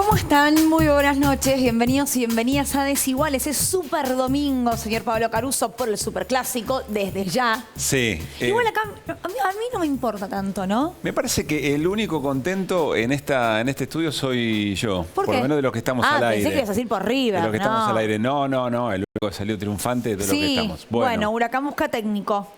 ¿Cómo están? Muy buenas noches, bienvenidos y bienvenidas a Desiguales. Es súper domingo, señor Pablo Caruso, por el superclásico, desde ya. Sí. Igual acá, a mí no me importa tanto, ¿no? Me parece que el único contento en este estudio soy yo. ¿Por qué? Lo menos de los que estamos al aire. Pensé que ibas a decir por River, de los que estamos al aire. No. El único que salió triunfante de los que estamos. Bueno, Huracán busca técnico.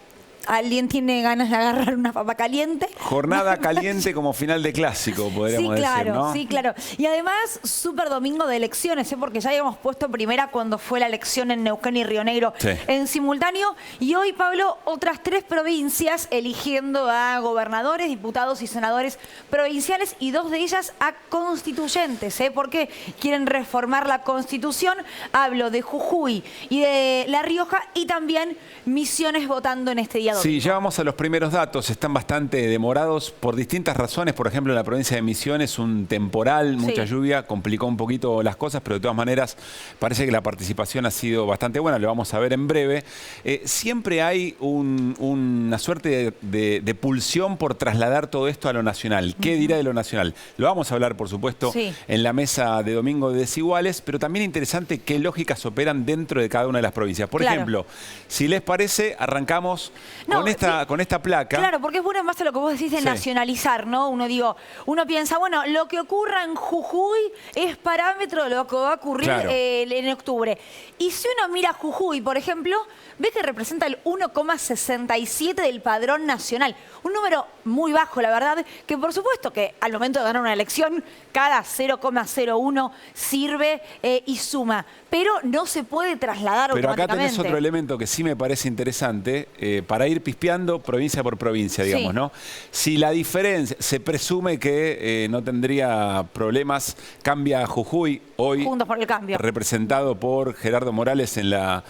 ¿Alguien tiene ganas de agarrar una papa caliente? Jornada caliente como final de clásico, podríamos decir, ¿no? Sí, claro. Y además, súper domingo de elecciones, porque ya habíamos puesto primera cuando fue la elección en Neuquén y Río Negro en simultáneo. Y hoy, Pablo, otras 3 provincias eligiendo a gobernadores, diputados y senadores provinciales y 2 de ellas a constituyentes, porque quieren reformar la Constitución. Hablo de Jujuy y de La Rioja y también Misiones votando en este día. Sí, ya vamos a los primeros datos. Están bastante demorados por distintas razones. Por ejemplo, en la provincia de Misiones, un temporal, mucha lluvia, complicó un poquito las cosas, pero de todas maneras parece que la participación ha sido bastante buena. Lo vamos a ver en breve. Siempre hay una suerte de pulsión por trasladar todo esto a lo nacional. ¿Qué dirá de lo nacional? Lo vamos a hablar, por supuesto, en la mesa de domingo de Desiguales, pero también interesante qué lógicas operan dentro de cada una de las provincias. Por ejemplo, si les parece, arrancamos con esta placa. Claro, porque es bueno en base a lo que vos decís de nacionalizar, ¿no? Uno piensa, bueno, lo que ocurra en Jujuy es parámetro de lo que va a ocurrir en octubre. Y si uno mira Jujuy, por ejemplo, ve que representa el 1,67 del padrón nacional. Un número muy bajo, la verdad, que por supuesto que al momento de ganar una elección, cada 0,01 sirve y suma. Pero no se puede trasladar automáticamente. Pero acá tenés otro elemento que sí me parece interesante, para ir pispeando provincia por provincia, digamos, ¿no? Si la diferencia, se presume que no tendría problemas, cambia Jujuy, hoy Juntos por el Cambio, representado por Gerardo Morales en la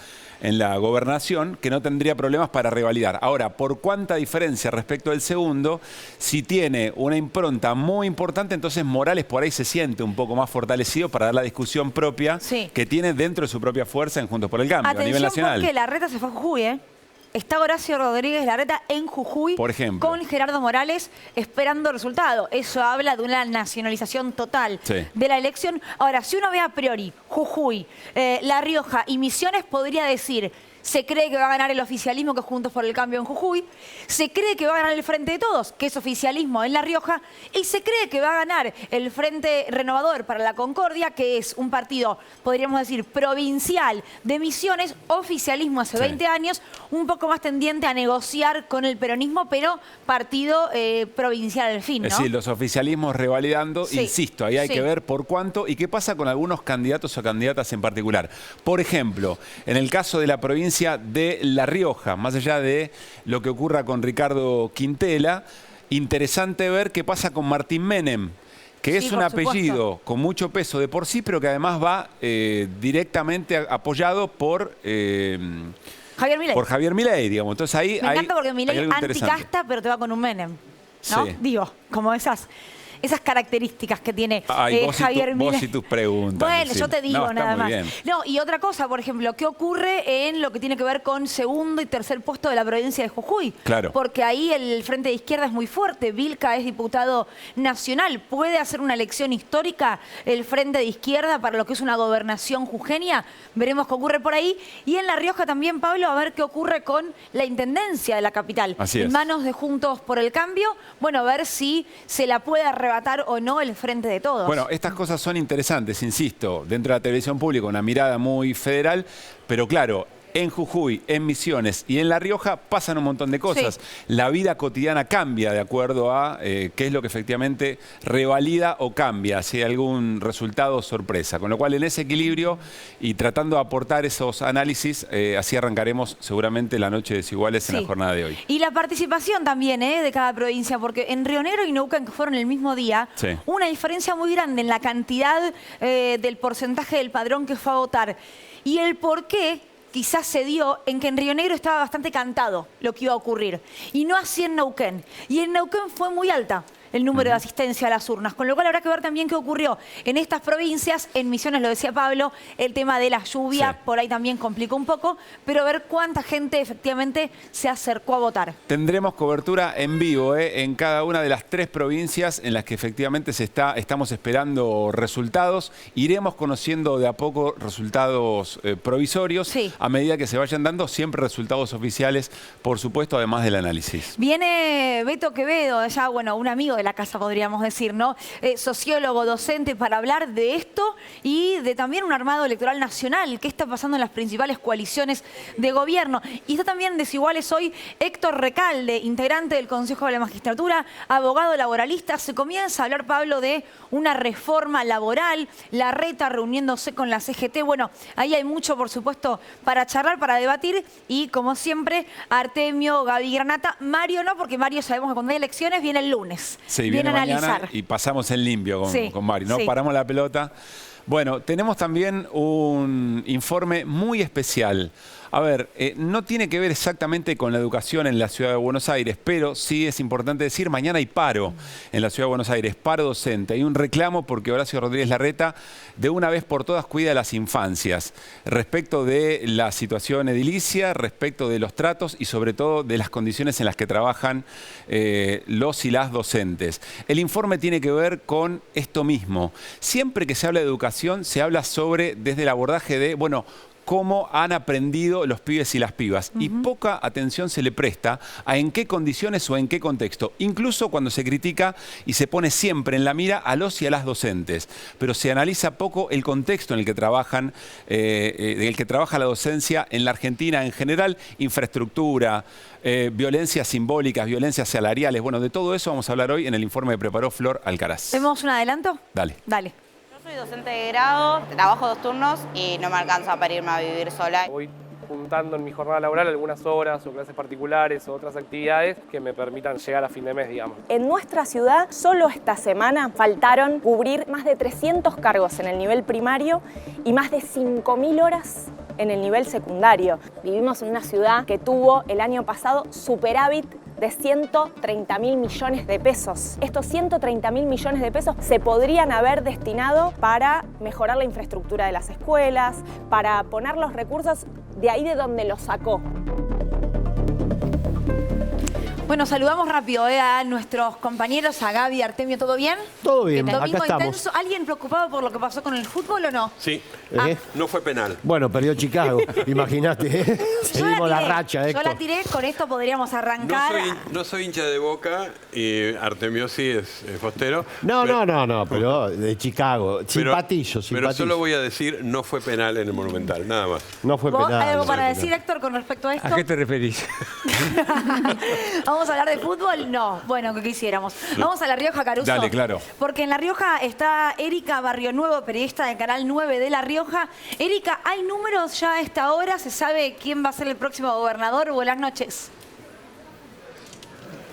gobernación, que no tendría problemas para revalidar. Ahora, ¿por cuánta diferencia respecto del segundo? Si tiene una impronta muy importante, entonces Morales por ahí se siente un poco más fortalecido para dar la discusión propia que tiene dentro de su propia fuerza en Juntos por el Cambio, a nivel nacional. Porque Larreta se fue a Jujuy, Está Horacio Rodríguez Larreta en Jujuy, por ejemplo, con Gerardo Morales esperando resultado. Eso habla de una nacionalización total de la elección. Ahora, si uno ve a priori Jujuy, La Rioja y Misiones, podría decir, se cree que va a ganar el oficialismo, que es Juntos por el Cambio en Jujuy. Se cree que va a ganar el Frente de Todos, que es oficialismo en La Rioja. Y se cree que va a ganar el Frente Renovador para la Concordia, que es un partido, podríamos decir, provincial de Misiones, oficialismo hace 20 años, un poco más tendiente a negociar con el peronismo, pero partido provincial al fin, ¿no? Es decir, los oficialismos revalidando, insisto, ahí hay que ver por cuánto y qué pasa con algunos candidatos o candidatas en particular. Por ejemplo, en el caso de la provincia de La Rioja, más allá de lo que ocurra con Ricardo Quintela, interesante ver qué pasa con Martín Menem, que es un apellido con mucho peso de por sí, pero que además va directamente apoyado por Javier Milei. Por Javier Milei, digamos. Entonces ahí me encanta porque Milei anticasta, pero te va con un Menem, ¿no? Digo, como esas características que tiene Javier Milei. Vos y tus preguntas. Bueno, yo te digo nada más. Bien. No, y otra cosa, por ejemplo, ¿qué ocurre en lo que tiene que ver con segundo y tercer puesto de la provincia de Jujuy? Claro. Porque ahí el Frente de Izquierda es muy fuerte. Vilca es diputado nacional. ¿Puede hacer una elección histórica el Frente de Izquierda para lo que es una gobernación jujeña? Veremos qué ocurre por ahí. Y en La Rioja también, Pablo, a ver qué ocurre con la intendencia de la capital. Así es. En manos de Juntos por el Cambio. Bueno, a ver si se la puede arrebatar o no el Frente de Todos. Bueno, estas cosas son interesantes, insisto, dentro de la televisión pública, una mirada muy federal, pero claro, en Jujuy, en Misiones y en La Rioja pasan un montón de cosas. La vida cotidiana cambia de acuerdo a qué es lo que efectivamente revalida o cambia, si hay algún resultado sorpresa. Con lo cual, en ese equilibrio y tratando de aportar esos análisis, así arrancaremos seguramente la noche de Desiguales en la jornada de hoy. Y la participación también de cada provincia, porque en Río Negro y Neuquén, que fueron el mismo día, una diferencia muy grande en la cantidad del porcentaje del padrón que fue a votar. Y el por qué quizás se dio en que en Río Negro estaba bastante cantado lo que iba a ocurrir. Y no así en Neuquén. Y en Neuquén fue muy alta el número de asistencia a las urnas. Con lo cual habrá que ver también qué ocurrió en estas provincias. En Misiones, lo decía Pablo, el tema de la lluvia por ahí también complicó un poco, pero ver cuánta gente efectivamente se acercó a votar. Tendremos cobertura en vivo en cada una de las 3 provincias en las que efectivamente estamos esperando resultados. Iremos conociendo de a poco resultados provisorios a medida que se vayan dando, siempre resultados oficiales, por supuesto, además del análisis. Viene Beto Quevedo, ya bueno, un amigo de la casa podríamos decir, ¿no? Sociólogo, docente, para hablar de esto y de también un armado electoral nacional. ¿Qué está pasando en las principales coaliciones de gobierno? Y está también Desiguales hoy Héctor Recalde, integrante del Consejo de la Magistratura, abogado laboralista. Se comienza a hablar, Pablo, de una reforma laboral, la Reta reuniéndose con la CGT. Bueno, ahí hay mucho, por supuesto, para charlar, para debatir y, como siempre, Artemio, Gaby Granata. Mario no, porque Mario sabemos que cuando hay elecciones viene el lunes. Sí, viene a analizar. Y pasamos en limpio con Mario, ¿no? Paramos la pelota. Bueno, tenemos también un informe muy especial. A ver, no tiene que ver exactamente con la educación en la Ciudad de Buenos Aires, pero sí es importante decir, mañana hay paro en la Ciudad de Buenos Aires, paro docente. Hay un reclamo porque Horacio Rodríguez Larreta de una vez por todas cuida a las infancias respecto de la situación edilicia, respecto de los tratos y sobre todo de las condiciones en las que trabajan los y las docentes. El informe tiene que ver con esto mismo. Siempre que se habla de educación, se habla desde el abordaje de, bueno, cómo han aprendido los pibes y las pibas. Y poca atención se le presta a en qué condiciones o en qué contexto. Incluso cuando se critica y se pone siempre en la mira a los y a las docentes. Pero se analiza poco el contexto en el que trabaja la docencia en la Argentina en general, infraestructura, violencias simbólicas, violencias salariales. Bueno, de todo eso vamos a hablar hoy en el informe que preparó Flor Alcaraz. ¿Tenemos un adelanto? Dale. Dale. Soy docente de grado, trabajo 2 turnos y no me alcanza para irme a vivir sola. Voy juntando en mi jornada laboral algunas horas o clases particulares o otras actividades que me permitan llegar a fin de mes, digamos. En nuestra ciudad, solo esta semana, faltaron cubrir más de 300 cargos en el nivel primario y más de 5.000 horas en el nivel secundario. Vivimos en una ciudad que tuvo el año pasado superávit de 130.000 millones de pesos. Estos 130.000 millones de pesos se podrían haber destinado para mejorar la infraestructura de las escuelas, para poner los recursos de ahí de donde los sacó. Bueno, saludamos rápido a nuestros compañeros, a Gaby, Artemio, ¿todo bien? Todo bien, acá Domingo estamos. intenso. ¿Alguien preocupado por lo que pasó con el fútbol o no? Sí, no fue penal. Bueno, perdió Chicago, imagínate. Seguimos la racha, Héctor. Yo la tiré, con esto podríamos arrancar. No soy hincha de Boca y Artemio sí es fostero. No, pero de Chicago. Simpatizzo. Pero solo voy a decir, no fue penal en el Monumental, nada más. No fue ¿Vos penal. algo para decir, Héctor, con respecto a esto? ¿A qué te referís? ¿Vamos a hablar de fútbol? No. Bueno, ¿qué quisiéramos? Vamos a La Rioja, Caruso. Dale, claro. Porque en La Rioja está Erika Barrionuevo, periodista de Canal 9 de La Rioja. Erika, ¿hay números ya a esta hora? ¿Se sabe quién va a ser el próximo gobernador? Buenas noches.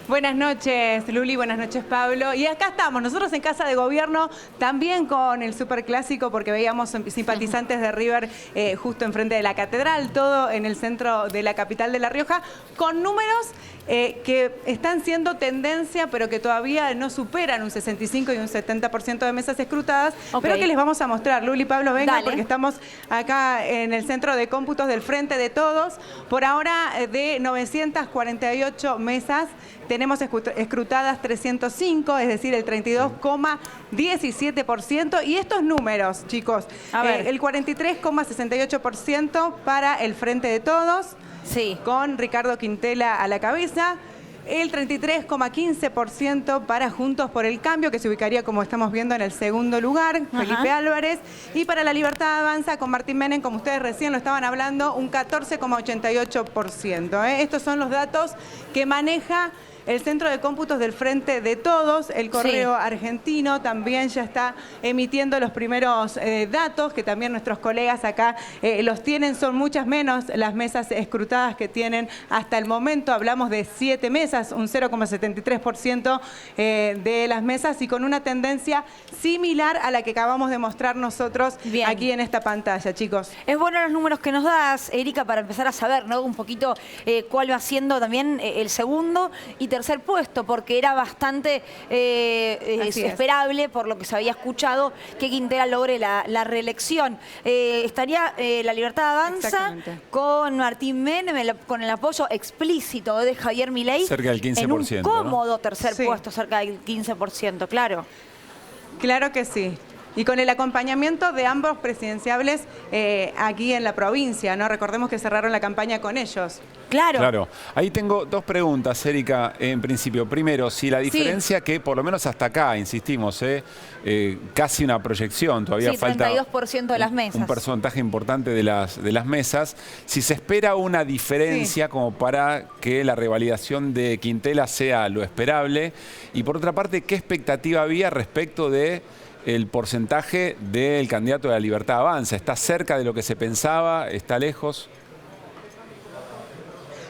Buenas noches, Luli, buenas noches, Pablo. Y acá estamos, nosotros en Casa de Gobierno, también con el Superclásico, porque veíamos simpatizantes de River justo enfrente de la Catedral, todo en el centro de la capital de La Rioja, con números que están siendo tendencia, pero que todavía no superan un 65 y un 70% de mesas escrutadas, pero que les vamos a mostrar. Luli, Pablo, venga, porque estamos acá en el centro de cómputos del Frente de Todos. Por ahora, de 948 mesas, tenemos escrutadas 305, es decir, el 32,17%. Y estos números, chicos, el 43,68% para el Frente de Todos, con Ricardo Quintela a la cabeza. El 33,15% para Juntos por el Cambio, que se ubicaría, como estamos viendo, en el segundo lugar, Felipe Álvarez. Y para La Libertad Avanza, con Martín Menem, como ustedes recién lo estaban hablando, un 14,88%. Estos son los datos que maneja el Centro de Cómputos del Frente de Todos. El Correo Argentino también ya está emitiendo los primeros datos, que también nuestros colegas acá los tienen. Son muchas menos las mesas escrutadas que tienen hasta el momento. Hablamos de 7 mesas, un 0,73% de las mesas, y con una tendencia similar a la que acabamos de mostrar nosotros aquí en esta pantalla, chicos. Es bueno los números que nos das, Erika, para empezar a saber, ¿no?, un poquito cuál va siendo también el segundo. Y tercer puesto, porque era bastante esperable, por lo que se había escuchado, que Quintela logre la reelección. Estaría La Libertad Avanza con Martín Menem, con el apoyo explícito de Javier Milei. Cerca del 15%. En un cómodo ¿no? tercer puesto, cerca del 15%, claro. Claro que sí. Y con el acompañamiento de ambos presidenciables aquí en la provincia, ¿no? Recordemos que cerraron la campaña con ellos. Claro. Claro. Ahí tengo dos preguntas, Erika, en principio. Primero, si la diferencia que, por lo menos hasta acá, insistimos, casi una proyección, todavía falta 32% de las mesas. Un porcentaje importante de las mesas. Si se espera una diferencia como para que la revalidación de Quintela sea lo esperable. Y por otra parte, ¿qué expectativa había respecto de el porcentaje del candidato de La Libertad Avanza? ¿Está cerca de lo que se pensaba? ¿Está lejos?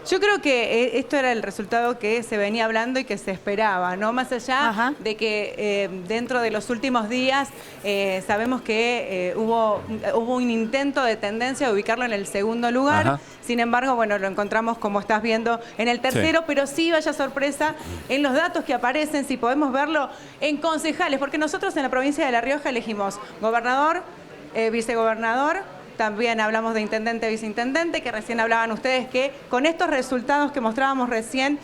Yo creo que esto era el resultado que se venía hablando y que se esperaba, ¿no? Más allá de que dentro de los últimos días sabemos que hubo un intento de tendencia de ubicarlo en el segundo lugar. Sin embargo, bueno, lo encontramos, como estás viendo, en el tercero, pero sí, vaya sorpresa, en los datos que aparecen, si podemos verlo, en concejales, porque nosotros en la provincia de La Rioja elegimos gobernador, vicegobernador. También hablamos de intendente, viceintendente, que recién hablaban ustedes que con estos resultados que mostrábamos recién,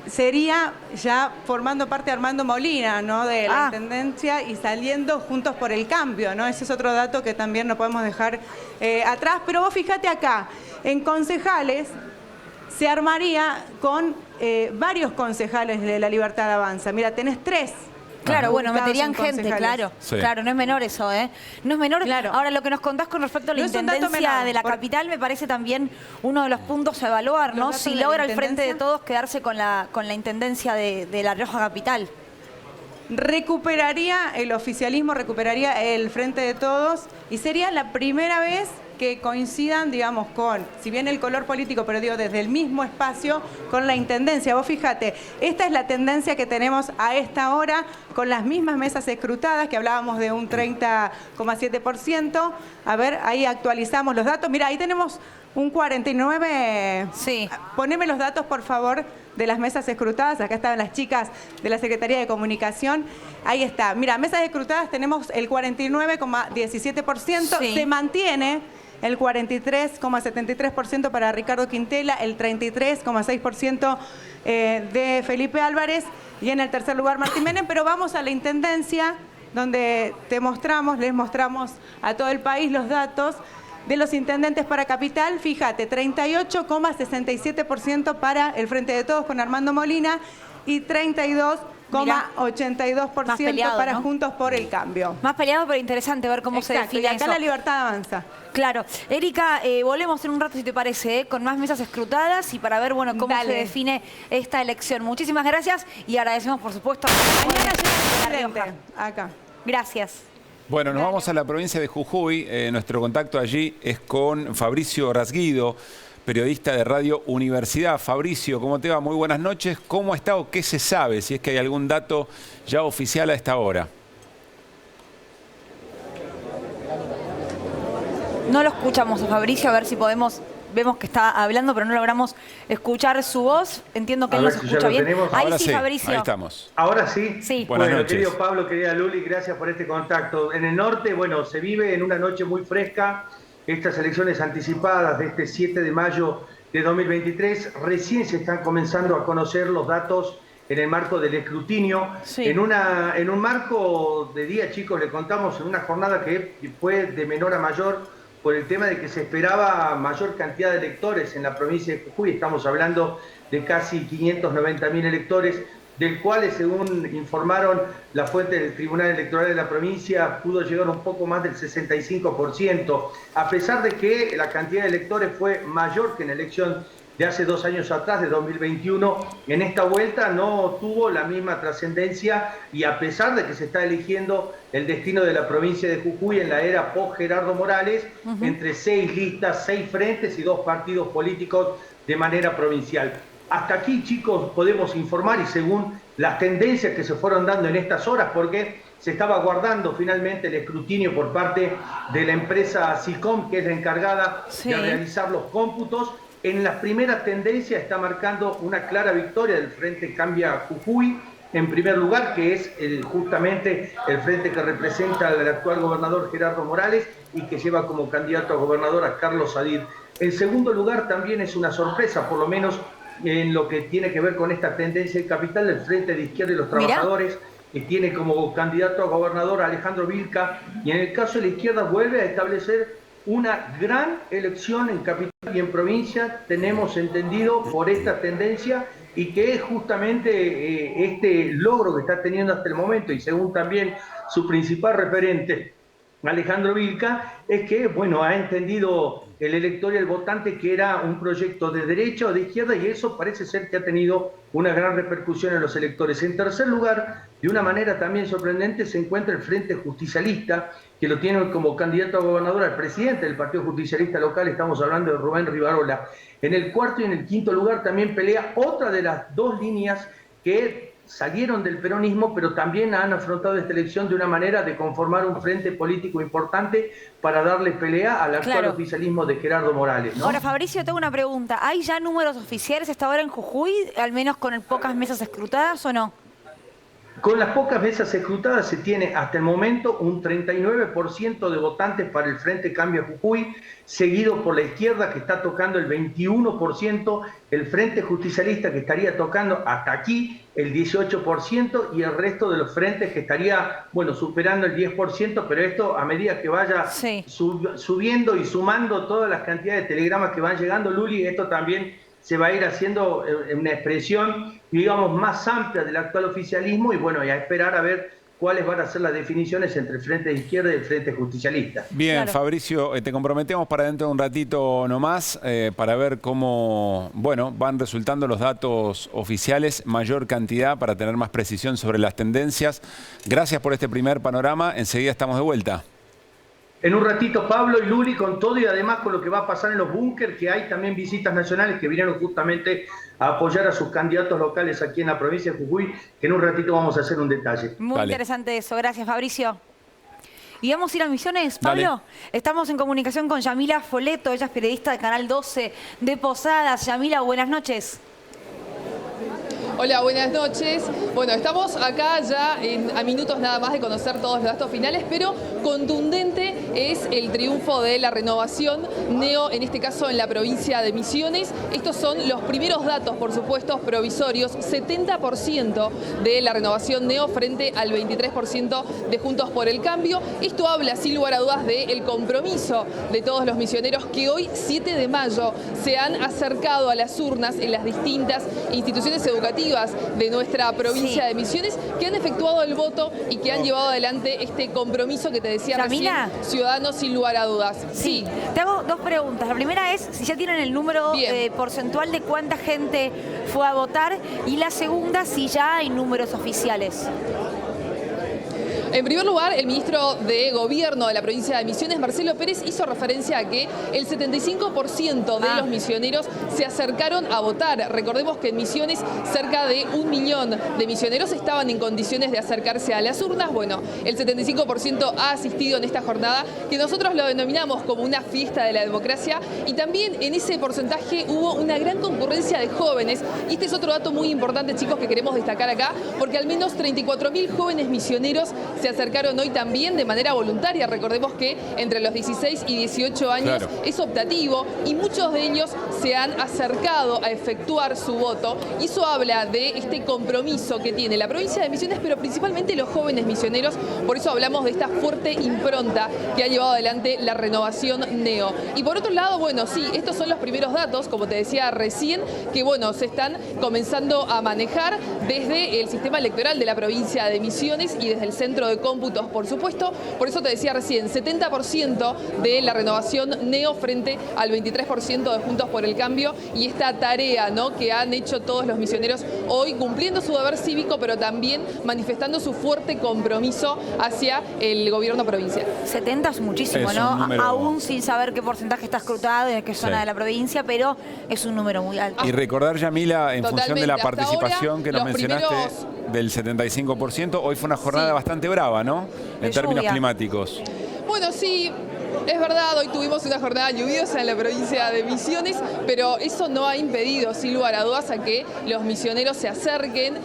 sería ya formando parte de Armando Molina, ¿no? De la intendencia y saliendo Juntos por el Cambio, ¿no? Ese es otro dato que también no podemos dejar atrás. Pero vos fíjate acá, en concejales se armaría con varios concejales de La Libertad Avanza. Mira, tenés 3. Claro, bueno, meterían gente, claro. Claro, no es menor eso, ¿eh? No es menor. Ahora, lo que nos contás con respecto a la intendencia de la capital me parece también uno de los puntos a evaluar, ¿no? Si logra el Frente de Todos quedarse con la intendencia de La Rioja Capital. Recuperaría el oficialismo, recuperaría el Frente de Todos y sería la primera vez que coincidan, digamos, con, si bien el color político, pero digo, desde el mismo espacio, con la intendencia. Vos fíjate, esta es la tendencia que tenemos a esta hora, con las mismas mesas escrutadas, que hablábamos de un 30,7%. A ver, ahí actualizamos los datos. Mira, ahí tenemos un 49%. Sí. Poneme los datos, por favor, de las mesas escrutadas. Acá estaban las chicas de la Secretaría de Comunicación. Ahí está. Mira, mesas escrutadas tenemos el 49,17%. Se mantiene el 43,73% para Ricardo Quintela, el 33,6% de Felipe Álvarez y en el tercer lugar Martín Menem. Pero vamos a la intendencia, donde les mostramos a todo el país los datos de los intendentes para Capital. Fíjate, 38,67% para el Frente de Todos con Armando Molina y 32,82% para Juntos por el Cambio. Más peleado, pero interesante ver cómo se define y acá eso. La Libertad Avanza. Claro. Erika, volvemos en un rato, si te parece, con más mesas escrutadas y para ver, bueno, cómo se define esta elección. Muchísimas gracias y agradecemos, por supuesto, mañana llega acá. Gracias. Bueno, nos vamos a la provincia de Jujuy. Nuestro contacto allí es con Fabricio Rasguido, periodista de Radio Universidad. Fabricio, ¿cómo te va? Muy buenas noches. ¿Cómo está o qué se sabe? Si es que hay algún dato ya oficial a esta hora. No lo escuchamos a Fabricio, a ver si podemos... Vemos que está hablando, pero no logramos escuchar su voz. Entiendo que él nos escucha bien. Ahí sí, Fabricio. Ahí estamos. ¿Ahora sí? Sí. Buenas noches. Querido Pablo, querida Luli, gracias por este contacto. En el norte, bueno, se vive en una noche muy fresca. Estas elecciones anticipadas de este 7 de mayo de 2023, recién se están comenzando a conocer los datos en el marco del escrutinio. En un marco de día, chicos, le contamos, en una jornada que fue de menor a mayor, por el tema de que se esperaba mayor cantidad de electores en la provincia de Jujuy. Estamos hablando de casi 590.000 electores, del cuales, según informaron la fuente del Tribunal Electoral de la provincia, pudo llegar un poco más del 65%, a pesar de que la cantidad de electores fue mayor que en la elección de hace 2 años atrás, de 2021, en esta vuelta no tuvo la misma trascendencia y a pesar de que se está eligiendo el destino de la provincia de Jujuy en la era post-Gerardo Morales, entre 6 listas, 6 frentes y 2 partidos políticos de manera provincial. Hasta aquí, chicos, podemos informar y según las tendencias que se fueron dando en estas horas, porque se estaba guardando finalmente el escrutinio por parte de la empresa SICOM, que es la encargada de realizar los cómputos. en la primera tendencia está marcando una clara victoria del Frente Cambia Jujuy, en primer lugar, que es justamente el frente que representa al actual gobernador Gerardo Morales y que lleva como candidato a gobernador a Carlos Sadir. En segundo lugar, también es una sorpresa, por lo menos en lo que tiene que ver con esta tendencia en capital, el Frente de Izquierda y los Trabajadores, que tiene como candidato a gobernador a Alejandro Vilca, y en el caso de la izquierda vuelve a establecer una gran elección en capital y en provincia, tenemos entendido por esta tendencia, y que es justamente este logro que está teniendo hasta el momento, y según también su principal referente, Alejandro Vilca, es que, bueno, ha entendido el elector y el votante que era un proyecto de derecha o de izquierda, y eso parece ser que ha tenido una gran repercusión en los electores. En tercer lugar, de una manera también sorprendente, se encuentra el Frente Justicialista, que lo tiene como candidato a gobernador al presidente del Partido Justicialista local, estamos hablando de Rubén Rivarola. En el cuarto y en el quinto lugar también pelea otra de las dos líneas que salieron del peronismo, pero también han afrontado esta elección de una manera de conformar un frente político importante para darle pelea al actual oficialismo de Gerardo Morales, ¿no? Ahora, Fabricio, tengo una pregunta. ¿Hay ya números oficiales hasta ahora en Jujuy, al menos con pocas mesas escrutadas o no? Con las pocas mesas escrutadas se tiene hasta el momento un 39% de votantes para el Frente Cambia Jujuy, seguido por la izquierda que está tocando el 21%, el Frente Justicialista que estaría tocando hasta aquí el 18% y el resto de los frentes que estaría, bueno, superando el 10%, pero esto a medida que vaya subiendo y sumando todas las cantidades de telegramas que van llegando, Luli, esto también se va a ir haciendo una expresión, digamos, más amplia del actual oficialismo y bueno, y a esperar a ver cuáles van a ser las definiciones entre el Frente de Izquierda y el Frente Justicialista. Bien, Fabricio, te comprometemos para dentro de un ratito nomás para ver cómo, bueno, van resultando los datos oficiales, mayor cantidad para tener más precisión sobre las tendencias. Gracias por este primer panorama, enseguida estamos de vuelta. En un ratito Pablo y Luli con todo y además con lo que va a pasar en los búnkeres, que hay también visitas nacionales que vinieron justamente a apoyar a sus candidatos locales aquí en la provincia de Jujuy, que en un ratito vamos a hacer un detalle. Muy interesante eso, gracias Fabricio. Y vamos a ir a Misiones, Pablo. Estamos en comunicación con Yamila Foleto, ella es periodista de Canal 12 de Posadas. Yamila, buenas noches. Hola, buenas noches. Bueno, estamos acá ya a minutos nada más de conocer todos los datos finales, pero contundente es el triunfo de la Renovación Neo, en este caso en la provincia de Misiones. Estos son los primeros datos, por supuesto, provisorios. 70% de la Renovación Neo frente al 23% de Juntos por el Cambio. Esto habla, sin lugar a dudas, del compromiso de todos los misioneros que hoy, 7 de mayo, se han acercado a las urnas en las distintas instituciones educativas de nuestra provincia de Misiones, que han efectuado el voto y que han llevado adelante este compromiso que te decía recién, ciudadanos sin lugar a dudas. Sí. Te hago dos preguntas. La primera es si ya tienen el número porcentual de cuánta gente fue a votar, y la segunda, si ya hay números oficiales. En primer lugar, el ministro de Gobierno de la provincia de Misiones, Marcelo Pérez, hizo referencia a que el 75% de los misioneros se acercaron a votar. Recordemos que en Misiones cerca de 1 millón de misioneros estaban en condiciones de acercarse a las urnas. Bueno, el 75% ha asistido en esta jornada, que nosotros lo denominamos como una fiesta de la democracia, y también en ese porcentaje hubo una gran concurrencia de jóvenes. Y este es otro dato muy importante, chicos, que queremos destacar acá, porque al menos 34.000 jóvenes misioneros se acercaron hoy también de manera voluntaria. Recordemos que entre los 16 y 18 años es optativo y muchos de ellos se han acercado a efectuar su voto. Y eso habla de este compromiso que tiene la provincia de Misiones, pero principalmente los jóvenes misioneros. Por eso hablamos de esta fuerte impronta que ha llevado adelante la Renovación Neo. Y por otro lado, bueno, sí, estos son los primeros datos, como te decía recién, que bueno, se están comenzando a manejar desde el sistema electoral de la provincia de Misiones y desde el centro de cómputos, por supuesto. Por eso te decía recién, 70% de la Renovación Neo frente al 23% de Juntos por el Cambio, y esta tarea, ¿no?, que han hecho todos los misioneros hoy, cumpliendo su deber cívico, pero también manifestando su fuerte compromiso hacia el gobierno provincial. 70 es muchísimo, ¿no? Aún sin saber qué porcentaje está escrutado y en qué zona de la provincia, pero es un número muy alto. Y recordar, Yamila, en función de la participación que nos mencionaste del 75%, hoy fue una jornada bastante brava, ¿no? En términos climáticos. Bueno, sí. Es verdad, hoy tuvimos una jornada lluviosa en la provincia de Misiones, pero eso no ha impedido, sin lugar a dudas, a que los misioneros se acerquen,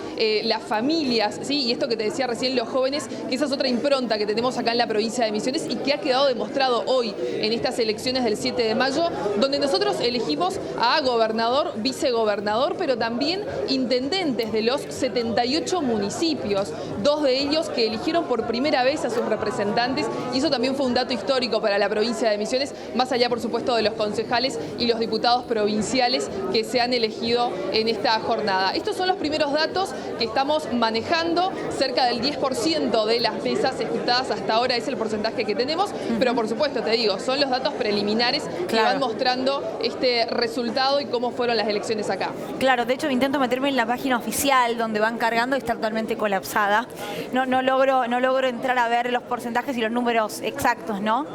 las familias, ¿sí? Y esto que te decía recién, los jóvenes, que esa es otra impronta que tenemos acá en la provincia de Misiones y que ha quedado demostrado hoy en estas elecciones del 7 de mayo, donde nosotros elegimos a gobernador, vicegobernador, pero también intendentes de los 78 municipios, 2 de ellos que eligieron por primera vez a sus representantes, y eso también fue un dato histórico para la provincia de Misiones, más allá, por supuesto, de los concejales y los diputados provinciales que se han elegido en esta jornada. Estos son los primeros datos que estamos manejando. Cerca del 10% de las mesas escrutadas hasta ahora es el porcentaje que tenemos, pero por supuesto, te digo, son los datos preliminares que van mostrando este resultado y cómo fueron las elecciones acá. Claro, de hecho intento meterme en la página oficial donde van cargando y está totalmente colapsada. No logro entrar a ver los porcentajes y los números exactos, ¿no?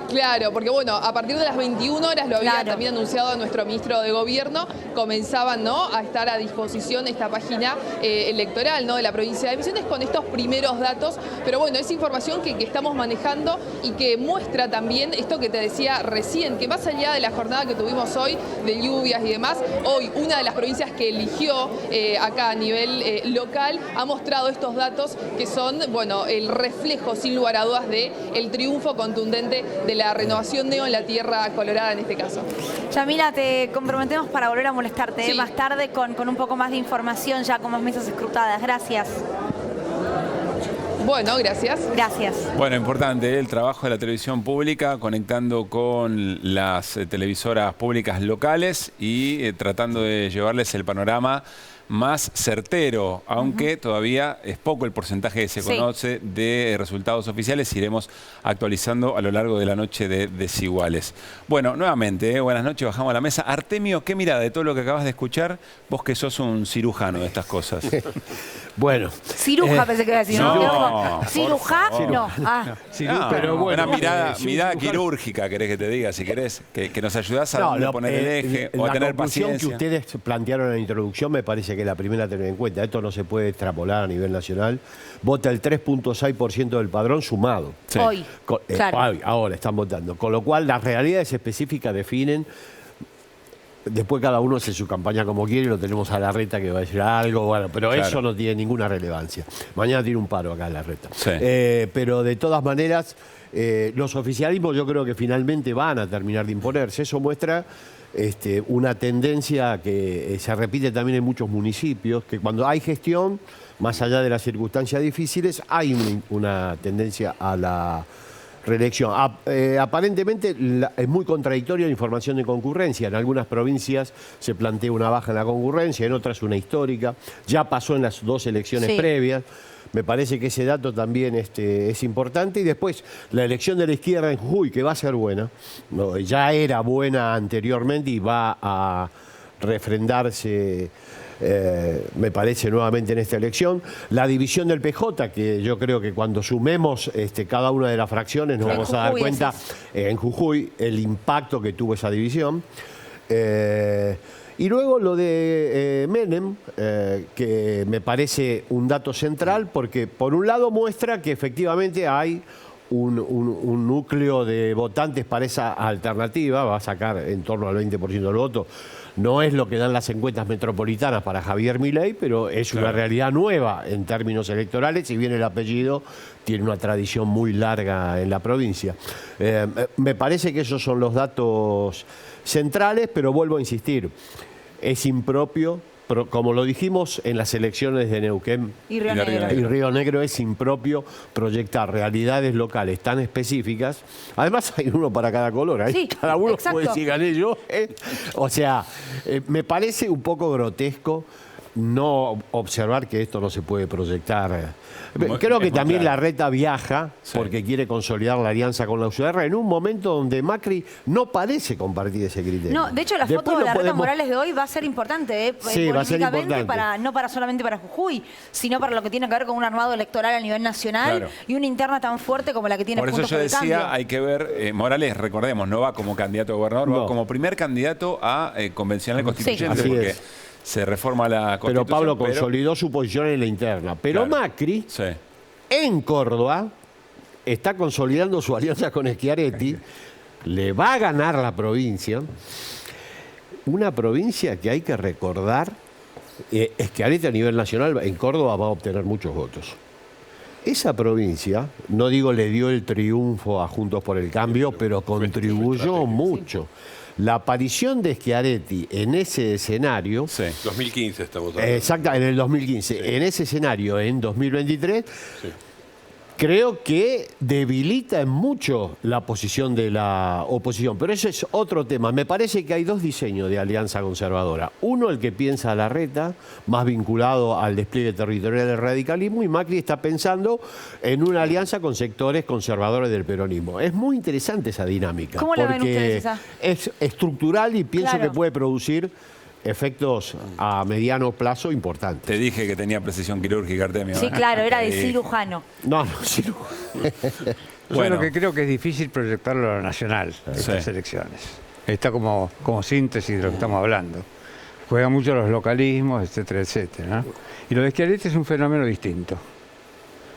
Claro, porque bueno, a partir de las 21 horas lo había también anunciado nuestro ministro de Gobierno, comenzaban, ¿no?, a estar a disposición esta página electoral, ¿no?, de la provincia de Misiones con estos primeros datos, pero bueno, es información que estamos manejando y que muestra también esto que te decía recién, que más allá de la jornada que tuvimos hoy de lluvias y demás, hoy una de las provincias que eligió acá a nivel local ha mostrado estos datos que son, bueno, el reflejo sin lugar a dudas de el triunfo contundente de la renovación neo en la tierra colorada en este caso. Yamila, te comprometemos para volver a molestarte más tarde con un poco más de información ya con más mesas escrutadas. Gracias. Bueno, gracias. Gracias. Bueno, importante el trabajo de la televisión pública, conectando con las televisoras públicas locales y tratando de llevarles el panorama más certero, aunque todavía es poco el porcentaje que se conoce de resultados oficiales. Iremos actualizando a lo largo de la noche de Desiguales. Bueno, nuevamente, buenas noches, bajamos a la mesa. Artemio, ¿qué mirada de todo lo que acabas de escuchar? Vos que sos un cirujano de estas cosas. Bueno. Ciruja pensé que iba a decir, ¿no? ¿Cirujá? No. Pero bueno, una mirada quirúrgica, querés que te diga, si querés, que nos ayudás a poner el eje o a tener paciencia. La conclusión que ustedes plantearon en la introducción me parece que es la primera a tener en cuenta. Esto no se puede extrapolar a nivel nacional. Vota el 3.6% del padrón sumado. Sí. Hoy, claro. Ahora están votando. Con lo cual, las realidades específicas definen. Después cada uno hace su campaña como quiere, lo tenemos a Larreta que va a decir algo, bueno, pero eso no tiene ninguna relevancia. Mañana tiene un paro acá en Larreta. Sí. Pero de todas maneras, los oficialismos yo creo que finalmente van a terminar de imponerse. Eso muestra una tendencia que se repite también en muchos municipios, que cuando hay gestión, más allá de las circunstancias difíciles, hay una tendencia a la reelección. Aparentemente es muy contradictoria la información de concurrencia. En algunas provincias se plantea una baja en la concurrencia, en otras una histórica. Ya pasó en las 2 elecciones previas. Me parece que ese dato también es importante. Y después, la elección de la izquierda en Jujuy, que va a ser buena, ya era buena anteriormente y va a refrendarse, me parece, nuevamente en esta elección. La división del PJ, que yo creo que cuando sumemos cada una de las fracciones nos vamos a dar cuenta en Jujuy el impacto que tuvo esa división. Y luego lo de Menem, que me parece un dato central, porque por un lado muestra que efectivamente hay un núcleo de votantes para esa alternativa, va a sacar en torno al 20% del voto. No es lo que dan las encuestas metropolitanas para Javier Milei, pero es una realidad nueva en términos electorales, si bien el apellido tiene una tradición muy larga en la provincia. Me parece que esos son los datos centrales, pero vuelvo a insistir, es impropio, como lo dijimos en las elecciones de Neuquén y Río Negro, es impropio proyectar realidades locales tan específicas. Además hay uno para cada color, ahí cada uno puede decir gané yo. O sea, me parece un poco grotesco no observar que esto no se puede proyectar. Creo que también Larreta viaja porque quiere consolidar la alianza con la UCR en un momento donde Macri no parece compartir ese criterio. No, de hecho la foto de Larreta Morales de hoy va a ser importante, sí, va a ser importante. No solamente para Jujuy, sino para lo que tiene que ver con un armado electoral a nivel nacional y una interna tan fuerte como la que tiene Juntos por el Cambio. Por eso yo decía, hay que ver, Morales, recordemos, no va como candidato a gobernador, va como primer candidato a convencional constituyente, porque se reforma la Constitución. Pero Pablo consolidó su posición en la interna. Pero Macri, en Córdoba, está consolidando su alianza con Schiaretti, le va a ganar la provincia, una provincia que hay que recordar, Schiaretti a nivel nacional en Córdoba va a obtener muchos votos. Esa provincia, no digo le dio el triunfo a Juntos por el Cambio, pero contribuyó mucho. La aparición de Schiaretti en ese escenario... 2015 estamos hablando. Exacto, en el 2015. En ese escenario, en 2023... Creo que debilita en mucho la posición de la oposición. Pero ese es otro tema. Me parece que hay dos diseños de alianza conservadora. Uno, el que piensa a Larreta, más vinculado al despliegue territorial del radicalismo, y Macri está pensando en una alianza con sectores conservadores del peronismo. Es muy interesante esa dinámica. ¿Cómo la ven ustedes esa? Es estructural y pienso que puede producir efectos a mediano plazo importantes. Te dije que tenía precisión quirúrgica, Artemio. Sí, claro, era de cirujano. No, cirujano. Bueno, lo que creo que es difícil proyectarlo a lo nacional, estas elecciones. Está como síntesis de lo que estamos hablando. Juegan mucho los localismos, etcétera, etcétera, ¿no? Y lo de Schiaretti es un fenómeno distinto,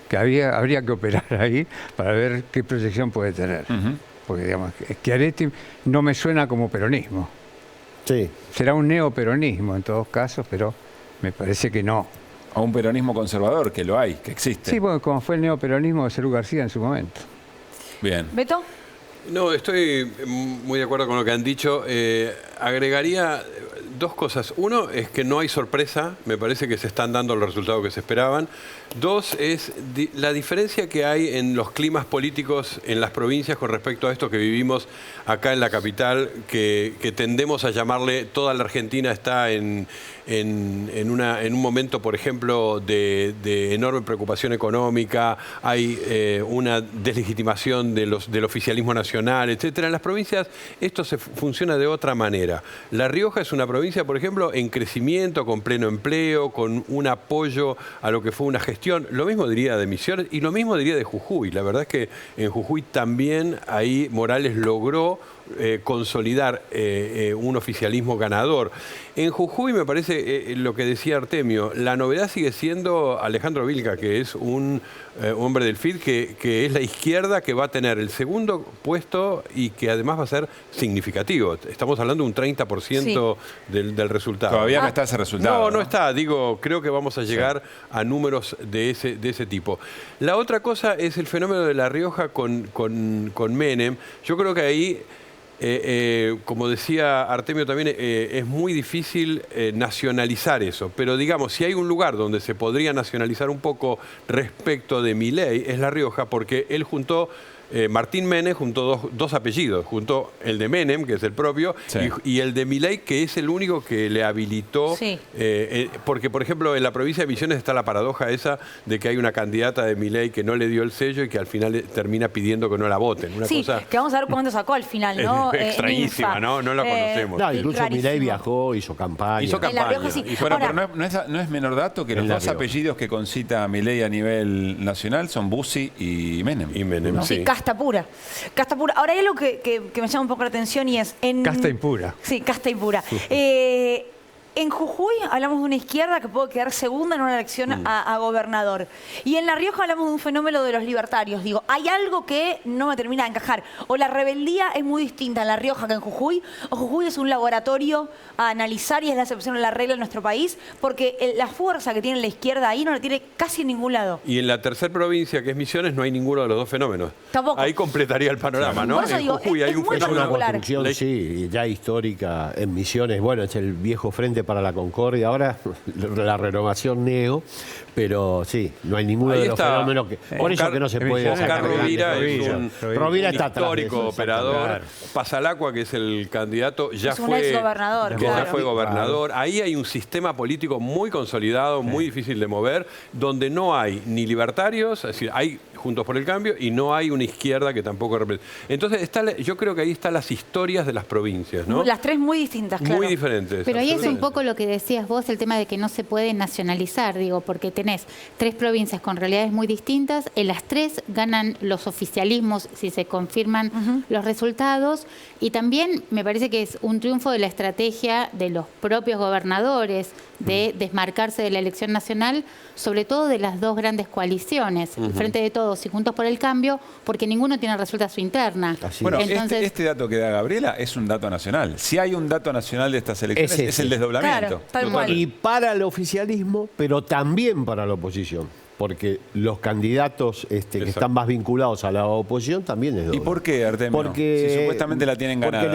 que habría que operar ahí para ver qué proyección puede tener. Porque, digamos, Schiaretti no me suena como peronismo. Sí. Será un neoperonismo en todos casos, pero me parece que no. O un peronismo conservador, que lo hay, que existe. Sí, bueno, como fue el neoperonismo de Serú García en su momento. Bien. ¿Beto? No, estoy muy de acuerdo con lo que han dicho. Agregaría dos cosas. Uno es que no hay sorpresa, me parece que se están dando los resultados que se esperaban. Dos es la diferencia que hay en los climas políticos en las provincias con respecto a esto que vivimos acá en la capital, que tendemos a llamarle toda la Argentina está en un momento, por ejemplo, de enorme preocupación económica, hay una deslegitimación del oficialismo nacional, etcétera. En las provincias esto funciona de otra manera. La Rioja es una provincia, por ejemplo, en crecimiento, con pleno empleo, con un apoyo a lo que fue una gestión. Lo mismo diría de Misiones y lo mismo diría de Jujuy. La verdad es que en Jujuy también ahí Morales logró consolidar un oficialismo ganador. En Jujuy me parece lo que decía Artemio, la novedad sigue siendo Alejandro Vilca, que es un hombre del FID, que es la izquierda que va a tener el segundo puesto y que además va a ser significativo. Estamos hablando de un 30% del resultado. Todavía no está ese resultado. No está. Digo, creo que vamos a llegar a números de ese tipo. La otra cosa es el fenómeno de La Rioja con Menem. Yo creo que ahí... como decía Artemio también, es muy difícil nacionalizar eso, pero digamos, si hay un lugar donde se podría nacionalizar un poco respecto de Milei, es La Rioja, porque él juntó, Martín Menem juntó dos apellidos, juntó el de Menem, que es el propio, y el de Milei, que es el único que le habilitó, porque por ejemplo en la provincia de Misiones está la paradoja esa de que hay una candidata de Milei que no le dio el sello y que al final termina pidiendo que no la voten. Una cosa que vamos a ver cuándo sacó al final, ¿no? Extrañísima, ¿no? No la conocemos. No, incluso Milei viajó, hizo campaña. En La Rioja sí. Bueno, pero no es menor dato que los dos apellidos que concita Milei a nivel nacional son Bussi y Menem. Y Menem, sí. Casta pura. Casta pura. Ahora hay algo que me llama un poco la atención y es... Casta impura. Sí, casta impura. En Jujuy hablamos de una izquierda que puede quedar segunda en una elección a gobernador. Y en La Rioja hablamos de un fenómeno de los libertarios. Digo, hay algo que no me termina de encajar. O la rebeldía es muy distinta en La Rioja que en Jujuy, o Jujuy es un laboratorio a analizar y es la excepción a la regla en nuestro país, porque la fuerza que tiene la izquierda ahí no la tiene casi en ningún lado. Y en la tercera provincia, que es Misiones, no hay ninguno de los dos fenómenos. Tampoco. Ahí completaría el panorama, ¿no? Por eso en digo, Jujuy hay un fenómeno. Es una construcción, sí, ya histórica en Misiones. Bueno, es el viejo Frente para la Concordia, ahora la renovación neo, pero sí, no hay ninguno de los fenómenos que... Por eso que no se puede Oscar sacar Rovira es un histórico operador. Claro. Pasalacqua, que es el candidato, ya es un exgobernador. Ya fue gobernador. Ahí hay un sistema político muy consolidado, muy difícil de mover, donde no hay ni libertarios, es decir, hay Juntos por el Cambio, y no hay una izquierda que tampoco representa. Entonces, yo creo que ahí están las historias de las provincias, ¿no? Las tres muy distintas, claro. Muy diferentes. Pero ahí es un poco lo que decías vos, el tema de que no se puede nacionalizar, digo, porque tenés 3 provincias con realidades muy distintas. En las 3 ganan los oficialismos si se confirman los resultados. Y también me parece que es un triunfo de la estrategia de los propios gobernadores de desmarcarse de la elección nacional, sobre todo de las 2 grandes coaliciones, el Frente de Todos y Juntos por el Cambio, porque ninguno tiene resuelta su interna. Bueno, entonces, este dato que da Gabriela es un dato nacional. Si hay un dato nacional de estas elecciones, es el desdoblamiento. Claro, y para el oficialismo, pero también para la oposición. Porque los candidatos que están más vinculados a la oposición también es doble. ¿Y por qué, Artemio? Si supuestamente la tienen ganada.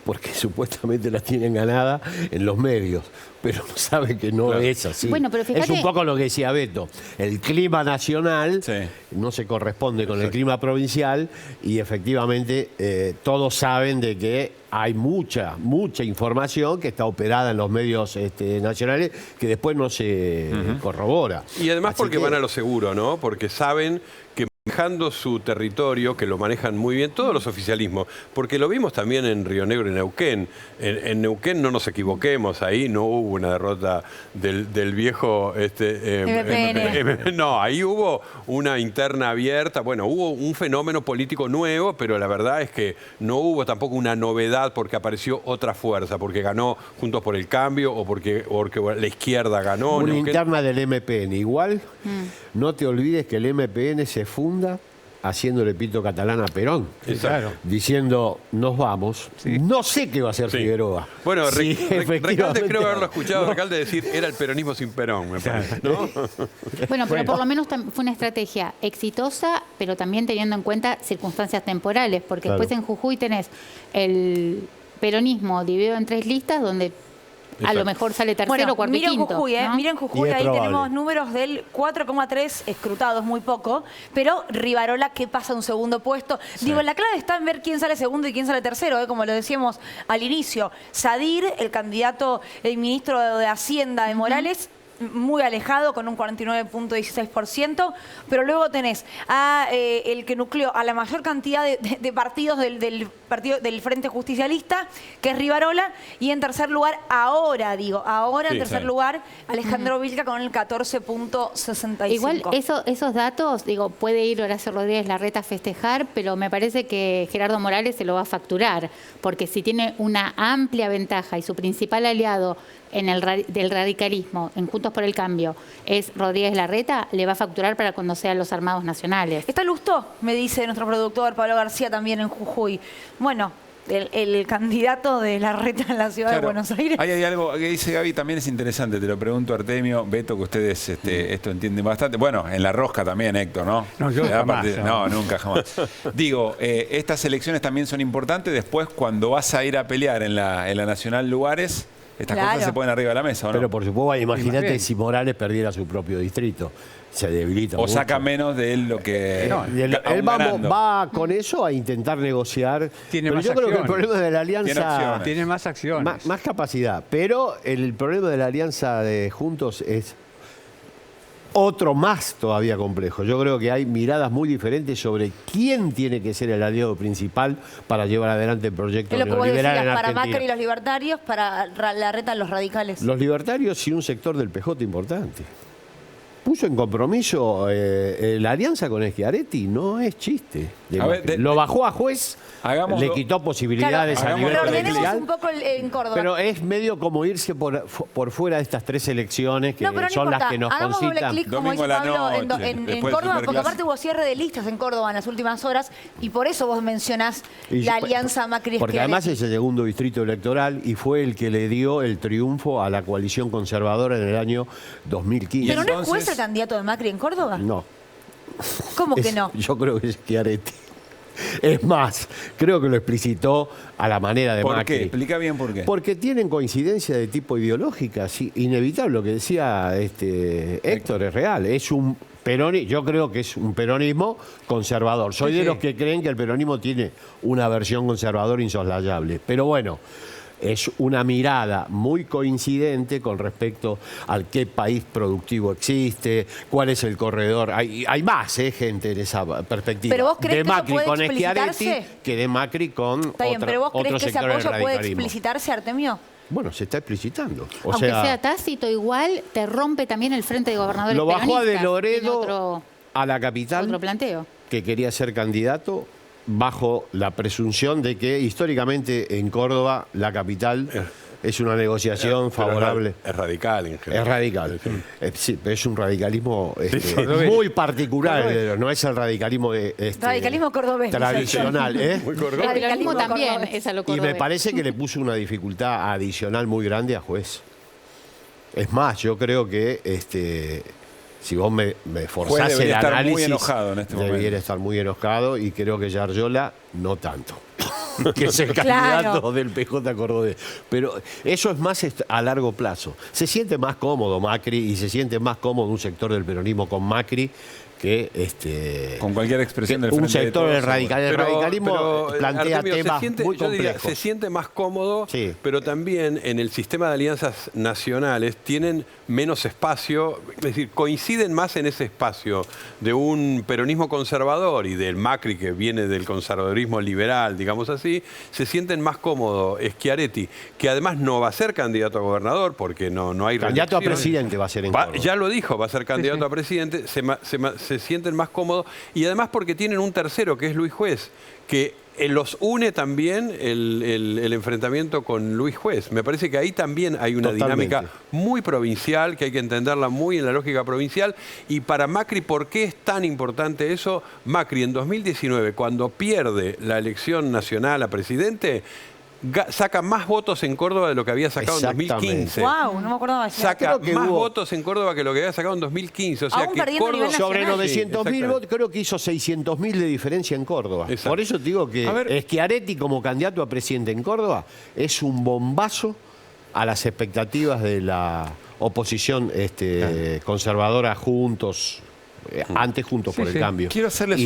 Porque supuestamente la tienen ganada en los medios, pero saben que no es así. Bueno, pero fíjate, es un poco lo que decía Beto. El clima nacional no se corresponde con el clima provincial y efectivamente todos saben de que hay mucha información que está operada en los medios nacionales que después no se corrobora. Y además porque van a lo seguro, ¿no? Porque saben que manejando su territorio, que lo manejan muy bien todos los oficialismos, porque lo vimos también en Río Negro y Neuquén. En Neuquén no nos equivoquemos, ahí no hubo una derrota del viejo MPN. No, ahí hubo una interna abierta, bueno, hubo un fenómeno político nuevo, pero la verdad es que no hubo tampoco una novedad porque apareció otra fuerza, porque ganó Juntos por el Cambio o porque la izquierda ganó. Una interna del MPN, igual, no te olvides que el MPN se funda haciéndole pito catalán a Perón. Claro. Diciendo, nos vamos. No sé qué va a hacer Figueroa. Bueno, Recalde creo haberlo escuchado, Recalde decir, era el peronismo sin Perón, me parece, ¿no? Bueno, pero por lo menos fue una estrategia exitosa, pero también teniendo en cuenta circunstancias temporales, porque después en Jujuy tenés el peronismo dividido en 3 listas donde a lo mejor sale tercero, cuarto y quinto. Jujuy, ¿no? Miren Jujuy, ahí tenemos números del 4,3 escrutados, muy poco, pero Rivarola, ¿qué pasa en un segundo puesto? Digo, la clave está en ver quién sale segundo y quién sale tercero, como lo decíamos al inicio. Sadir, el candidato, el ministro de Hacienda de Morales, muy alejado, con un 49,16%, pero luego tenés a el que nucleó a la mayor cantidad de partidos del Frente Justicialista, que es Rivarola, y en tercer lugar, en tercer lugar, Alejandro Vilca con el 14,65. Igual esos datos, puede ir Horacio Rodríguez Larreta a festejar, pero me parece que Gerardo Morales se lo va a facturar, porque si tiene una amplia ventaja y su principal aliado del radicalismo, en Juntos por el Cambio, es Rodríguez Larreta, le va a facturar para cuando sean los armados nacionales. Está Lustó, me dice nuestro productor Pablo García, también en Jujuy. Bueno, el candidato de Larreta en la ciudad de Buenos Aires. Ahí hay algo que dice Gaby, también es interesante, te lo pregunto Artemio, Beto, que ustedes esto entienden bastante. Bueno, en la rosca también, Héctor, ¿no? No, yo jamás. No, nunca, jamás. Digo, estas elecciones también son importantes después cuando vas a ir a pelear en la Nacional Lugares. Estas cosas se ponen arriba de la mesa, ¿o no? Pero por supuesto, imagínate si Morales perdiera su propio distrito. Se debilita mucho. Saca menos de él lo que... él va con eso a intentar negociar. Tiene pero yo creo que el problema de la alianza... Tiene más acciones. Más capacidad. Pero el problema de la alianza de Juntos es otro más todavía complejo. Yo creo que hay miradas muy diferentes sobre quién tiene que ser el aliado principal para llevar adelante el proyecto neoliberal en Argentina. Para Macri y los libertarios, para Larreta los radicales. Los libertarios y un sector del PJ importante. Puso en compromiso la alianza con Schiaretti, no es chiste. Lo bajó a juez, le quitó posibilidades a nivel presidencial. Un poco en Córdoba. Pero es medio como irse por fuera de estas 3 elecciones que son las que nos concitan. Hagamos doble clic, como dice Pablo, en Córdoba, porque aparte hubo cierre de listas en Córdoba en las últimas horas, y por eso vos mencionás la alianza Macri-Schiaretti. Porque además es el segundo distrito electoral y fue el que le dio el triunfo a la coalición conservadora en el año 2015. ¿Pero no es juez el candidato de Macri en Córdoba? No. ¿Cómo que no? Yo creo que es Schiaretti. Es más, creo que lo explicitó a la manera de Macri. ¿Por qué? Explica bien por qué. Porque tienen coincidencia de tipo ideológica, sí, inevitable. Lo que decía Héctor es real. Es un peronismo, yo creo que es un peronismo conservador. Soy de los que creen que el peronismo tiene una versión conservadora insoslayable. Pero bueno, es una mirada muy coincidente con respecto al qué país productivo existe, cuál es el corredor. Hay más gente en esa perspectiva. ¿Pero vos crees de que Macri eso puede con Schiaretti que de Macri con Está bien, pero vos crees que ese apoyo puede explicitarse, Artemio. Bueno, se está explicitando. Aunque sea tácito, igual te rompe también el frente de gobernadores lo bajó a De peronistas. Loredo a la capital, Otro planteo. que quería ser candidato, bajo la presunción de que históricamente en Córdoba, la capital, es una negociación favorable. Es radical en general. Es radical. Sí, pero es un radicalismo cordobés. muy particular. No es el radicalismo Radicalismo cordobés. tradicional. Muy cordobés. Radicalismo también es a lo Y cordobés. me parece que le puso una dificultad adicional muy grande a Juez. Es más, yo creo que si vos me forzás el debería estar análisis, muy enojado en este momento. debería estar muy enojado, y creo que Yarllola no tanto. Que es el candidato del PJ cordobés. Pero eso es más a largo plazo. Se siente más cómodo Macri, y se siente más cómodo un sector del peronismo con Macri que con cualquier expresión del un Frente de sector Todos, del radicalismo. El radicalismo plantea Artemio, temas muy yo diría, complejos. se siente más cómodo, Sí. pero también en el sistema de alianzas nacionales tienen menos espacio, es decir, coinciden más en ese espacio de un peronismo conservador y del Macri, que viene del conservadurismo liberal, digamos así. Se sienten más cómodos Schiaretti, que además no va a ser candidato a gobernador porque no hay Candidato a reelección. presidente va a ser en Córdoba. Ya lo dijo, va a ser candidato a presidente, se sienten más cómodos, y además porque tienen un tercero, que es Luis Juez, que los une también el enfrentamiento con Luis Juez. Me parece que ahí también hay una dinámica muy provincial, que hay que entenderla muy en la lógica provincial. Y para Macri, ¿por qué es tan importante eso? Macri en 2019, cuando pierde la elección nacional a presidente, saca más votos en Córdoba de lo que había sacado en 2015. Wow, no me acordaba de eso. Saca más votos en Córdoba que lo que había sacado en 2015. O sea Aún que perdiendo a nivel Sobre nacional. 900.000 votos, creo que hizo 600.000 de diferencia en Córdoba. Exacto. Por eso te digo que Schiaretti como candidato a presidente en Córdoba es un bombazo a las expectativas de la oposición conservadora Juntos, antes Juntos por el Cambio. Quiero hacerles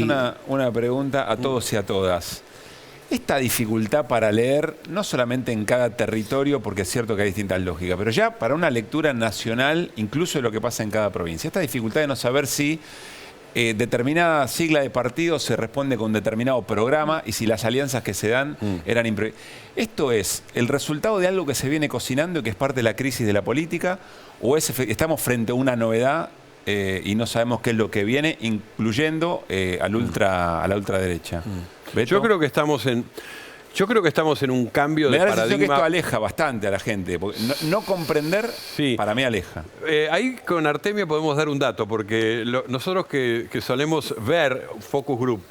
una pregunta a todos y a todas. Esta dificultad para leer, no solamente en cada territorio, porque es cierto que hay distintas lógicas, pero ya para una lectura nacional, incluso de lo que pasa en cada provincia. Esta dificultad de no saber si determinada sigla de partido se responde con determinado programa y si las alianzas que se dan eran imprevistas. ¿Esto es el resultado de algo que se viene cocinando y que es parte de la crisis de la política? ¿O estamos frente a una novedad y no sabemos qué es lo que viene, incluyendo a la ultraderecha? Yo creo que estamos en un cambio de paradigma. Me da la sensación que esto aleja bastante a la gente. Porque no comprender, para mí aleja. Ahí con Artemio podemos dar un dato, porque nosotros que solemos ver Focus Group,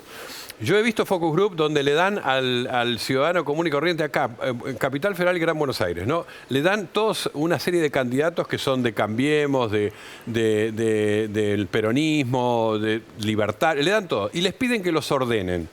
yo he visto Focus Group donde le dan al ciudadano común y corriente acá, en Capital Federal y Gran Buenos Aires, ¿no? Le dan todos una serie de candidatos que son de Cambiemos, del peronismo, de libertad, le dan todo. Y les piden que los ordenen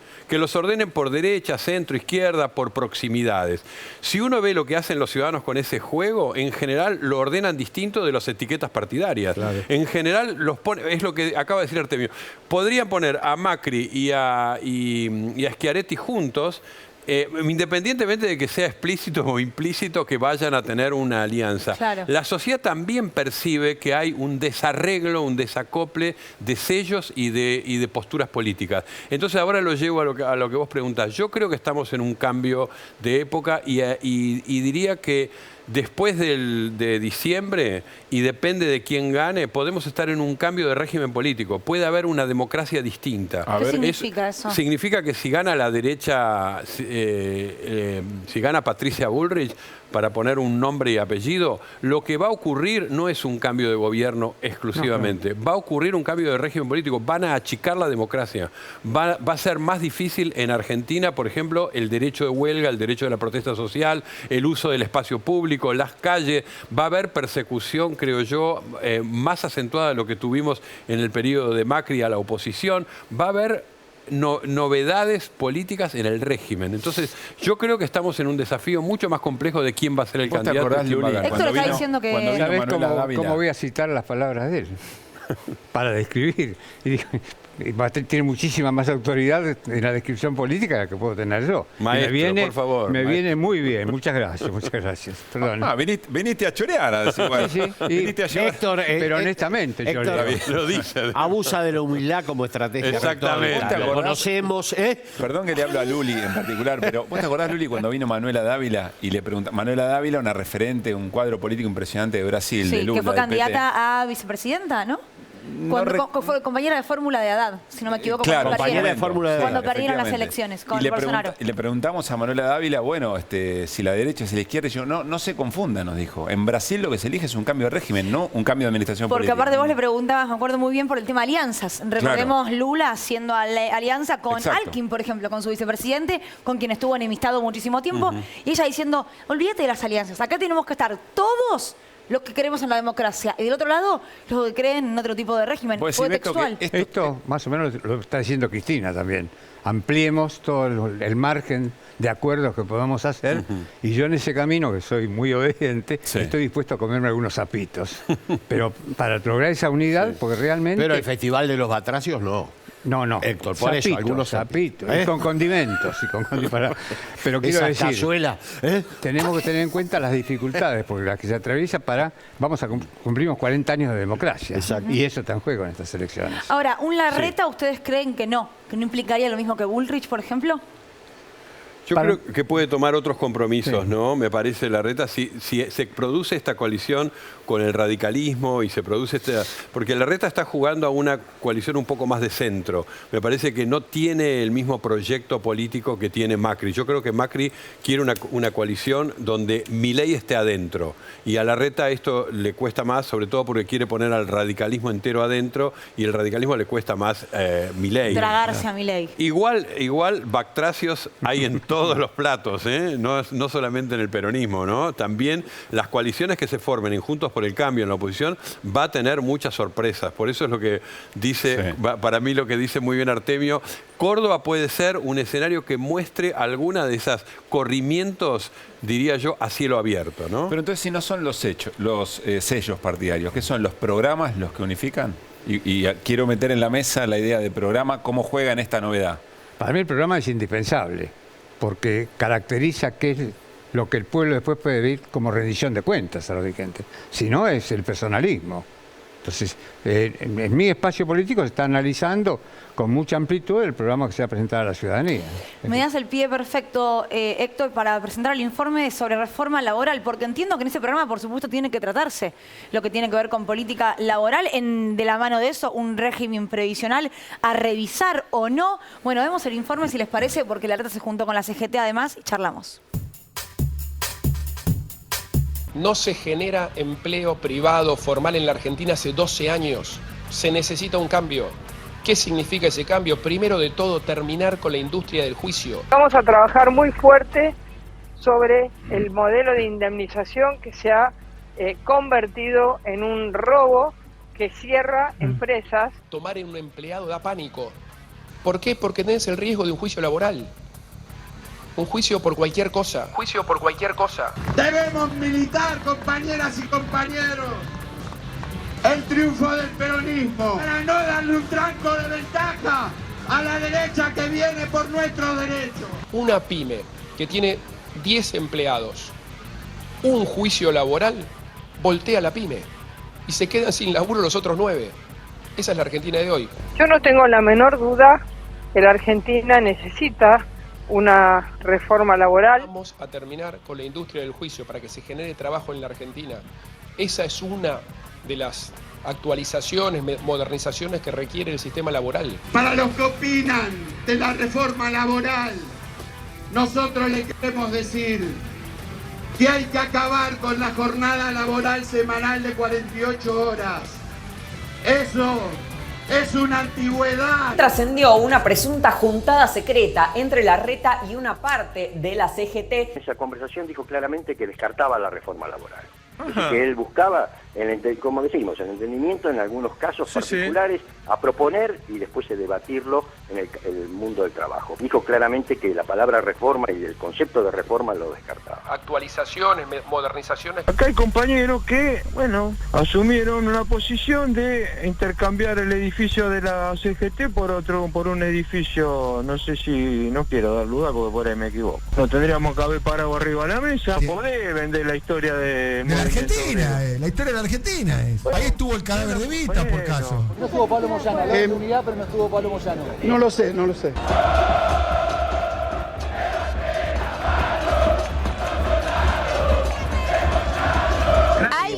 por derecha, centro, izquierda, por proximidades. Si uno ve lo que hacen los ciudadanos con ese juego, en general lo ordenan distinto de las etiquetas partidarias. Claro. En general los pone, es lo que acaba de decir Artemio. Podrían poner a Macri y a Schiaretti juntos, independientemente de que sea explícito o implícito que vayan a tener una alianza. Claro. La sociedad también percibe que hay un desarreglo, un desacople de sellos y de posturas políticas. Entonces ahora lo llevo a lo que vos preguntás. Yo creo que estamos en un cambio de época y diría que después de diciembre, y depende de quién gane, podemos estar en un cambio de régimen político. Puede haber una democracia distinta. ¿Qué significa eso? Significa que si gana la derecha, si gana Patricia Bullrich, para poner un nombre y apellido, lo que va a ocurrir no es un cambio de gobierno exclusivamente. Va a ocurrir un cambio de régimen político. Van a achicar la democracia. Va a ser más difícil en Argentina, por ejemplo, el derecho de huelga, el derecho de la protesta social, el uso del espacio público, las calles. Va a haber persecución, creo yo, más acentuada de lo que tuvimos en el periodo de Macri a la oposición. Va a haber novedades políticas en el régimen. Entonces, yo creo que estamos en un desafío mucho más complejo de quién va a ser el candidato. ¿Te acordás, Luli? Héctor está diciendo que... ¿Sabés cómo voy a citar las palabras de él? Para describir. Y dijo, tiene muchísima más autoridad en la descripción política que la que puedo tener yo. Maestro, por favor. Me viene muy bien. Muchas gracias. Perdón. Viniste a chorear, a decir, bueno, sí. viniste a llevar. Héctor, pero honestamente, Héctor, lo dice. abusa de la humildad como estrategia. Exactamente. Lo conocemos, Perdón que le hablo a Luli en particular, pero ¿vos te acordás, Luli, cuando vino Manuela Dávila y le pregunta, Manuela Dávila, una referente, un cuadro político impresionante de Brasil, Sí, de Lula, que fue del PT. candidata a vicepresidenta, ¿no? Cuando fue compañera de fórmula de Haddad, si no me equivoco. Claro, cuando compañera de fórmula de Haddad. Cuando perdieron las efectivamente. elecciones con Y Bolsonaro. le preguntamos a Manuela Dávila, bueno, si la derecha, si la izquierda, y yo, no se confunda, nos dijo. En Brasil lo que se elige es un cambio de régimen, no un cambio de administración Porque política. aparte vos le preguntabas, me acuerdo muy bien, por el tema alianzas. Recordemos Lula haciendo alianza con Alckmin, por ejemplo, con su vicepresidente, con quien estuvo enemistado muchísimo tiempo. Y ella diciendo, olvídate de las alianzas, acá tenemos que estar todos los que creemos en la democracia. Y del otro lado, los que creen en otro tipo de régimen. Fue textual. Esto más o menos lo está diciendo Cristina también. Ampliemos todo el margen de acuerdos que podamos hacer. Y yo en ese camino, que soy muy obediente, estoy dispuesto a comerme algunos sapitos. Pero para lograr esa unidad, porque realmente... Pero el Festival de los Batracios no. No, Héctor, por eso, algunos sapitos. Y con condimentos. Pero quiero esa decir, cazuela, tenemos que tener en cuenta las dificultades, porque las que se atraviesa cumplimos 40 años de democracia. Exacto. Y eso está en juego en estas elecciones. Ahora, ¿un Larreta ustedes creen que no implicaría lo mismo que Bullrich, por ejemplo? Yo creo que puede tomar otros compromisos, ¿no? Me parece Larreta, si se produce esta coalición con el radicalismo y se produce porque Larreta está jugando a una coalición un poco más de centro. Me parece que no tiene el mismo proyecto político que tiene Macri. Yo creo que Macri quiere una coalición donde Milei esté adentro. Y a Larreta esto le cuesta más, sobre todo porque quiere poner al radicalismo entero adentro y el radicalismo le cuesta más Milei. Tragarse a Milei. Igual Bactracios hay en todos los platos, no solamente en el peronismo, ¿no? También las coaliciones que se formen en Juntos por el Cambio en la oposición va a tener muchas sorpresas. Por eso es lo que dice, para mí lo que dice muy bien Artemio, Córdoba puede ser un escenario que muestre alguna de esas corrimientos, diría yo, a cielo abierto, ¿no? Pero entonces, si no son los sellos partidarios, ¿qué son los programas los que unifican? Y quiero meter en la mesa la idea de programa, ¿cómo juega en esta novedad? Para mí el programa es indispensable, porque caracteriza qué es lo que el pueblo después puede ver como rendición de cuentas a los dirigentes. Si no, es el personalismo. Entonces, en mi espacio político se está analizando con mucha amplitud el programa que se va a presentar a la ciudadanía. Me das el pie perfecto, Héctor, para presentar el informe sobre reforma laboral, porque entiendo que en ese programa, por supuesto, tiene que tratarse lo que tiene que ver con política laboral, de la mano de eso, un régimen previsional a revisar o no. Bueno, vemos el informe, si les parece, porque la Larreta se juntó con la CGT además y charlamos. No se genera empleo privado formal en la Argentina hace 12 años. Se necesita un cambio. ¿Qué significa ese cambio? Primero de todo, terminar con la industria del juicio. Vamos a trabajar muy fuerte sobre el modelo de indemnización que se ha convertido en un robo que cierra empresas. Tomar en un empleado da pánico. ¿Por qué? Porque tenés el riesgo de un juicio laboral. Un juicio por cualquier cosa. Juicio por cualquier cosa. Debemos militar, compañeras y compañeros, el triunfo del peronismo para no darle un tranco de ventaja a la derecha que viene por nuestros derechos. Una pyme que tiene 10 empleados, un juicio laboral, voltea la pyme y se quedan sin laburo los otros 9. Esa es la Argentina de hoy. Yo no tengo la menor duda que la Argentina necesita una reforma laboral. Vamos a terminar con la industria del juicio para que se genere trabajo en la Argentina. Esa es una de las actualizaciones, modernizaciones que requiere el sistema laboral. Para los que opinan de la reforma laboral, nosotros le queremos decir que hay que acabar con la jornada laboral semanal de 48 horas. Eso es una antigüedad. Trascendió una presunta juntada secreta entre Larreta y una parte de la CGT. Esa conversación dijo claramente que descartaba la reforma laboral. Que él buscaba como decimos, el entendimiento en algunos casos particulares, a proponer y después debatirlo en el mundo del trabajo. Dijo claramente que la palabra reforma y el concepto de reforma lo descartaba. Actualizaciones, modernizaciones. Acá hay compañeros que, bueno, asumieron una posición de intercambiar el edificio de la CGT por un edificio, no sé si, no quiero dar lugar porque por ahí me equivoco. No tendríamos que haber parado arriba de la mesa, poder vender la historia de la Argentina, la historia de la Argentina. Ahí estuvo el cadáver de Vita, por caso. No estuvo Pablo Moyano, la unidad, pero no estuvo Pablo Moyano. No lo sé.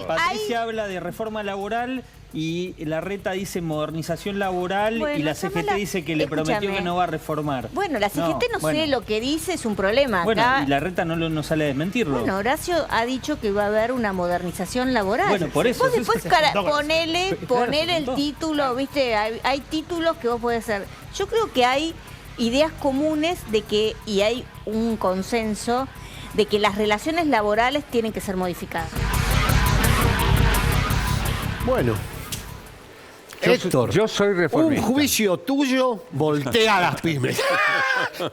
Patricia habla de reforma laboral y Larreta dice modernización laboral, bueno, y la CGT dice que le prometió que no va a reformar. Bueno, la CGT no sé lo que dice, es un problema. Bueno, y Larreta no sale a desmentirlo. Bueno, Horacio ha dicho que va a haber una modernización laboral. Bueno, por eso. Vos después ponele el título, ¿viste? Hay títulos que vos podés hacer. Yo creo que hay ideas comunes y hay un consenso de que las relaciones laborales tienen que ser modificadas. Bueno, Héctor, yo soy reformista. Un juicio tuyo voltea a las pymes.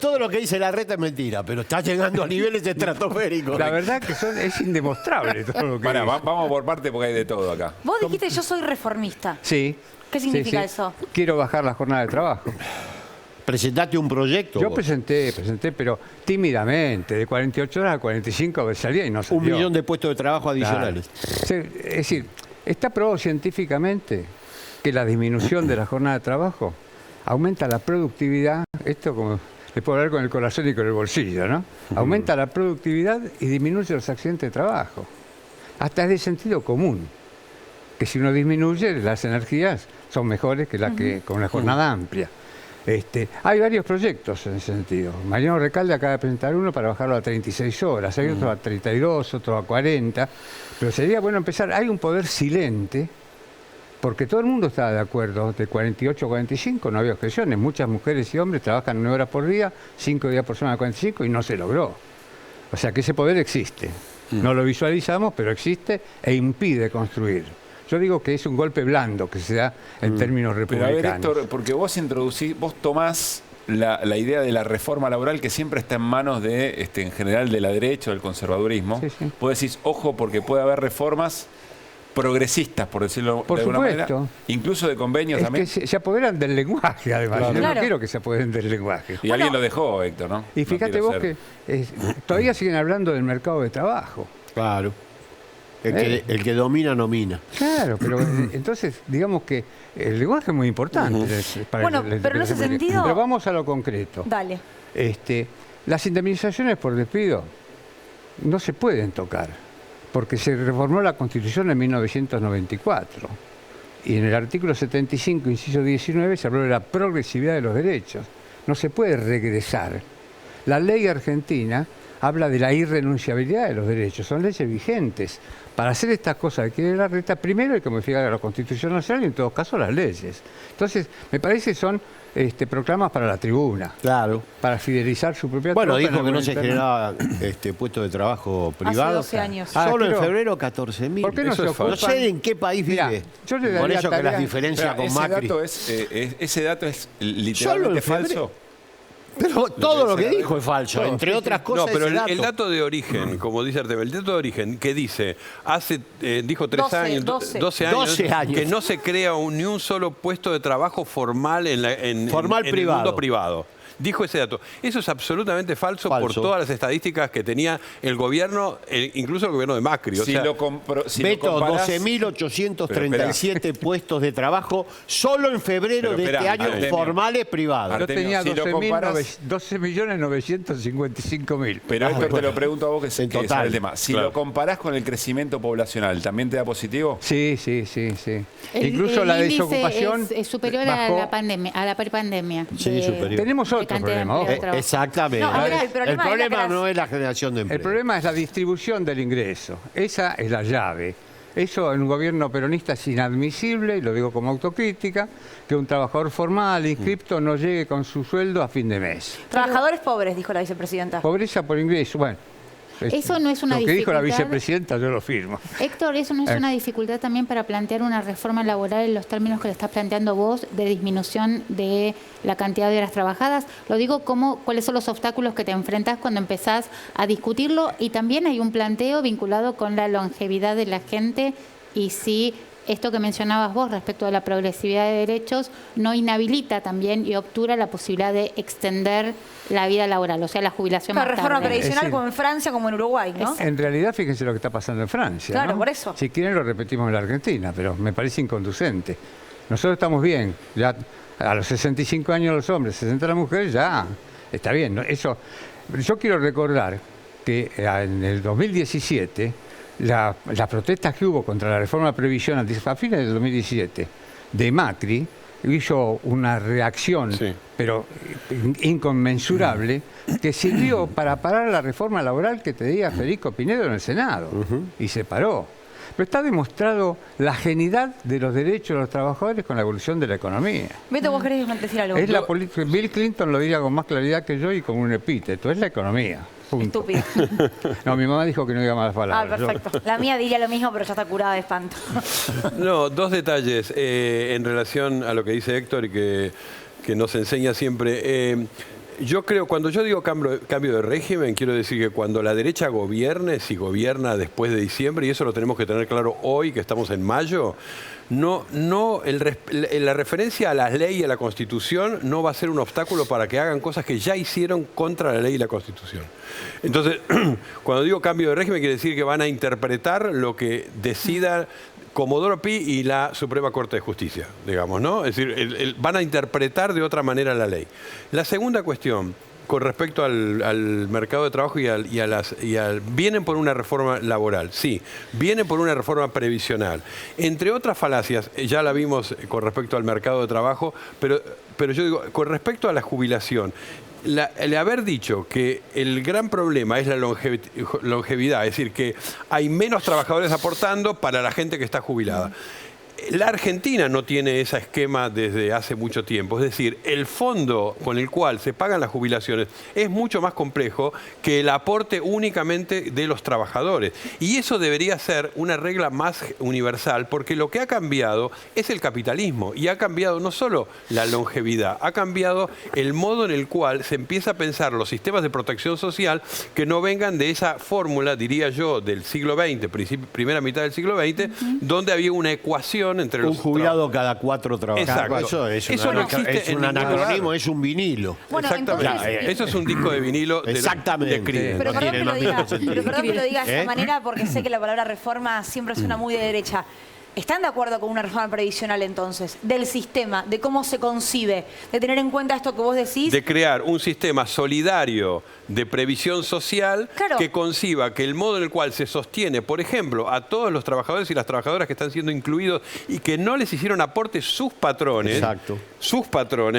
Todo lo que dice Larreta es mentira, pero está llegando a niveles estratosféricos. La verdad que es indemostrable todo lo que Pará, vamos por parte porque hay de todo acá. Vos dijiste yo soy reformista. Sí. ¿Qué significa eso? Quiero bajar la jornada de trabajo. ¿Presentaste un proyecto? Yo presenté, pero tímidamente, de 48 horas a 45 a ver, salía y no salió. 1 millón de puestos de trabajo adicionales. Claro. Es decir, está probado científicamente que la disminución de la jornada de trabajo aumenta la productividad. Esto como les puedo hablar con el corazón y con el bolsillo, ¿no? Aumenta la productividad y disminuye los accidentes de trabajo. Hasta es de sentido común que si uno disminuye, las energías son mejores que las que con la jornada amplia. Hay varios proyectos en ese sentido. Mariano Recalde acaba de presentar uno para bajarlo a 36 horas, hay otro a 32, otro a 40, pero sería bueno empezar. Hay un poder silente, porque todo el mundo estaba de acuerdo, de 48 a 45 no había objeciones. Muchas mujeres y hombres trabajan 9 horas por día, 5 días por semana 45 y no se logró. O sea que ese poder existe. No lo visualizamos, pero existe e impide construir. Yo digo que es un golpe blando que se da en términos republicanos. Pero a ver, Héctor, porque vos tomás la idea de la reforma laboral que siempre está en manos de, en general, de la derecha o del conservadurismo. Sí. Vos decís, ojo, porque puede haber reformas progresistas, por decirlo de alguna manera. Incluso de convenios también. Que se apoderan del lenguaje, además. Claro. Yo no quiero que se apoderen del lenguaje. Y alguien lo dejó, Héctor, ¿no? Y fíjate vos que todavía siguen hablando del mercado de trabajo. Claro. El que domina, nomina. Claro, pero entonces, digamos que el lenguaje es muy importante. Bueno, pero en ese sentido... Pero vamos a lo concreto. Dale. Las indemnizaciones por despido no se pueden tocar, porque se reformó la Constitución en 1994. Y en el artículo 75, inciso 19, se habló de la progresividad de los derechos. No se puede regresar. La ley argentina habla de la irrenunciabilidad de los derechos, son leyes vigentes. Para hacer estas cosas que quiere Larreta, primero hay que modificar la Constitución Nacional y en todo caso las leyes. Entonces, me parece que son proclamas para la tribuna. Claro. Para fidelizar su propia tropa. Bueno, dijo que no se generaba puestos de trabajo privados. Hace 12 años. Solo en febrero 14.000. ¿Por qué no se ocupan? No sé en qué país vive. Yo le daría por eso tarea, que las diferencias con Macri. Ese dato es literalmente falso. Pero todo lo que dijo es falso, entre otras cosas. No, pero el dato de origen, como dice Artemio, el dato de origen que dice, dijo 12 años, que no se crea ni un solo puesto de trabajo formal en el mundo privado. Dijo ese dato. Eso es absolutamente falso por todas las estadísticas que tenía el gobierno, incluso el gobierno de Macri. O sea, Beto, 12.837 puestos de trabajo solo en febrero de este año formales privados. Yo tenía 12.955.000. Pero esto te lo pregunto a vos que sabes el tema. Si lo comparás con el crecimiento poblacional, ¿también te da positivo? Sí. Incluso la desocupación es superior a la pandemia, a la prepandemia. Sí, superior. Tenemos otro problema. Exactamente. No, ahora el problema no es la generación de empleo. El problema es la distribución del ingreso. Esa es la llave. Eso en un gobierno peronista es inadmisible, y lo digo como autocrítica, que un trabajador formal, inscripto, no llegue con su sueldo a fin de mes. Trabajadores pobres, dijo la vicepresidenta. Pobreza por ingreso. Bueno, Eso no es una Lo que dijo la dificultad. vicepresidenta, yo lo firmo. Héctor, ¿eso no es una dificultad también para plantear una reforma laboral en los términos que le estás planteando vos, de disminución de la cantidad de horas trabajadas? Lo digo cuáles son los obstáculos que te enfrentás cuando empezás a discutirlo, y también hay un planteo vinculado con la longevidad de la gente, y si esto que mencionabas vos respecto a la progresividad de derechos no inhabilita también y obtura la posibilidad de extender la vida laboral, o sea, la jubilación más reforma tarde. previsional como en Francia, como en Uruguay, ¿no? En realidad, fíjense lo que está pasando en Francia. Claro, ¿no? por eso. Si quieren lo repetimos en la Argentina, pero me parece inconducente. Nosotros estamos bien, ya a los 65 años los hombres, 60 las mujeres, ya está bien, ¿no? Eso, yo quiero recordar que en el 2017, las protestas que hubo contra la reforma previsional a fines del 2017 de Macri hizo una reacción, pero inconmensurable, que sirvió para parar la reforma laboral que tenía Federico Pinedo en el Senado, y se paró. Pero está demostrado la genialidad de los derechos de los trabajadores con la evolución de la economía. Beto, vos querés decir algo. Es la política. Bill Clinton lo diría con más claridad que yo y con un epíteto. Es la economía. Punto. Estúpido. No, mi mamá dijo que no diga malas palabras. Perfecto. La mía diría lo mismo, pero ya está curada de espanto. No, dos detalles en relación a lo que dice Héctor y que nos enseña siempre. Yo creo, cuando yo digo cambio de régimen, quiero decir que cuando la derecha gobierne, si gobierna después de diciembre, y eso lo tenemos que tener claro hoy, que estamos en mayo, la referencia a la ley y a la Constitución no va a ser un obstáculo para que hagan cosas que ya hicieron contra la ley y la Constitución. Entonces, cuando digo cambio de régimen, quiere decir que van a interpretar lo que decida Comodoro Pi y la Suprema Corte de Justicia, digamos, ¿no? Es decir, van a interpretar de otra manera la ley. La segunda cuestión, con respecto al mercado de trabajo vienen por una reforma laboral, sí, vienen por una reforma previsional. Entre otras falacias, ya la vimos con respecto al mercado de trabajo, pero yo digo, con respecto a la jubilación, el haber dicho que el gran problema es la longevidad, es decir, que hay menos trabajadores aportando para la gente que está jubilada. La Argentina no tiene ese esquema desde hace mucho tiempo. Es decir, el fondo con el cual se pagan las jubilaciones es mucho más complejo que el aporte únicamente de los trabajadores. Y eso debería ser una regla más universal, porque lo que ha cambiado es el capitalismo. Y ha cambiado no solo la longevidad, ha cambiado el modo en el cual se empieza a pensar los sistemas de protección social que no vengan de esa fórmula, diría yo, del siglo XX, primera mitad del siglo XX, donde había una ecuación entre los... Un jubilado cada 4 trabajadores. Exacto. Eso no existe es un anacronismo, es un vinilo. Bueno, exactamente. Entonces, eso es un disco de vinilo de crimen. Pero perdón que lo diga de esta manera, porque sé que la palabra reforma siempre suena muy de derecha. ¿Están de acuerdo con una reforma previsional entonces? Del sistema, de cómo se concibe, de tener en cuenta esto que vos decís. De crear un sistema solidario de previsión social que conciba que el modo en el cual se sostiene, por ejemplo, a todos los trabajadores y las trabajadoras que están siendo incluidos y que no les hicieron aporte sus patrones,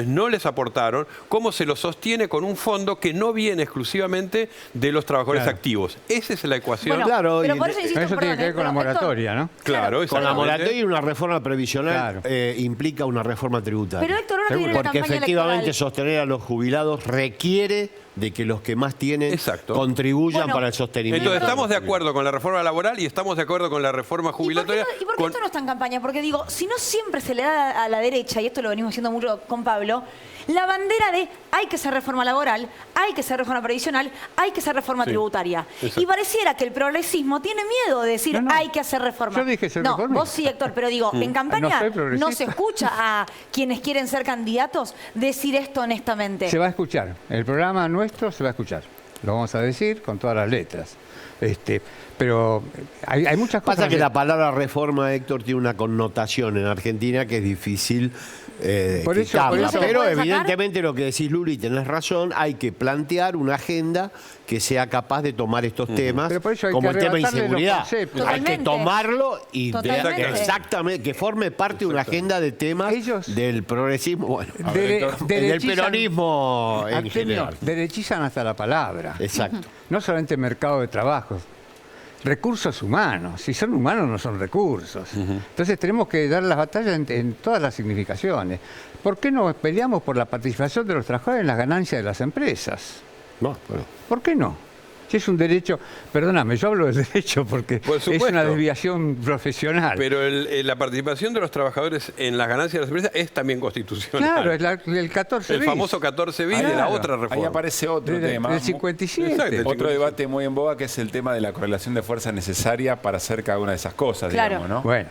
no les aportaron, cómo se lo sostiene con un fondo que no viene exclusivamente de los trabajadores activos. Esa es la ecuación. Bueno, claro, pero por eso insisto, eso tiene que ver con la moratoria, ¿no? Claro, con la moratoria y una reforma previsional implica una reforma tributaria. Pero Héctor, ahora viene la porque campaña efectivamente electoral. sostener a los jubilados requiere de que los que más tienen contribuyan para el sostenimiento. Entonces estamos de acuerdo con la reforma laboral y estamos de acuerdo con la reforma jubilatoria. ¿Y por qué esto no está en campaña? Porque digo, si no siempre se le da a la derecha, y esto lo venimos haciendo mucho con Pablo, la bandera de hay que hacer reforma laboral, hay que hacer reforma previsional, hay que hacer reforma tributaria. Y pareciera que el progresismo tiene miedo de decir hay que hacer reforma. Yo dije ser reformista. Vos sí, Héctor, pero digo, en campaña no se escucha a quienes quieren ser candidatos decir esto honestamente. Se va a escuchar. El programa nuestro se va a escuchar. Lo vamos a decir con todas las letras. Pero hay muchas cosas. Pasa que la palabra reforma, Héctor, tiene una connotación en Argentina que es difícil quitarla. Pero evidentemente lo que decís, Luli, tenés razón, hay que plantear una agenda que sea capaz de tomar estos temas, como el tema de inseguridad. Hay que tomarlo y exactamente que forme parte de una agenda de temas del progresismo, del peronismo en general. Derechizan hasta la palabra. Exacto. No solamente mercado de trabajo. Recursos humanos. Si son humanos, no son recursos. Entonces tenemos que dar las batallas en todas las significaciones. ¿Por qué no peleamos por la participación de los trabajadores en las ganancias de las empresas? No, bueno. ¿Por qué no? Si es un derecho, perdóname, yo hablo del derecho porque es una desviación profesional. Pero la participación de los trabajadores en las ganancias de las empresas es también constitucional. Claro, es el 14 bis. El famoso 14 bis de la otra reforma. Ahí aparece otro tema. El 57. Exacto, otro debate muy en boga, que es el tema de la correlación de fuerza necesaria para hacer cada una de esas cosas, digamos, ¿no? Bueno.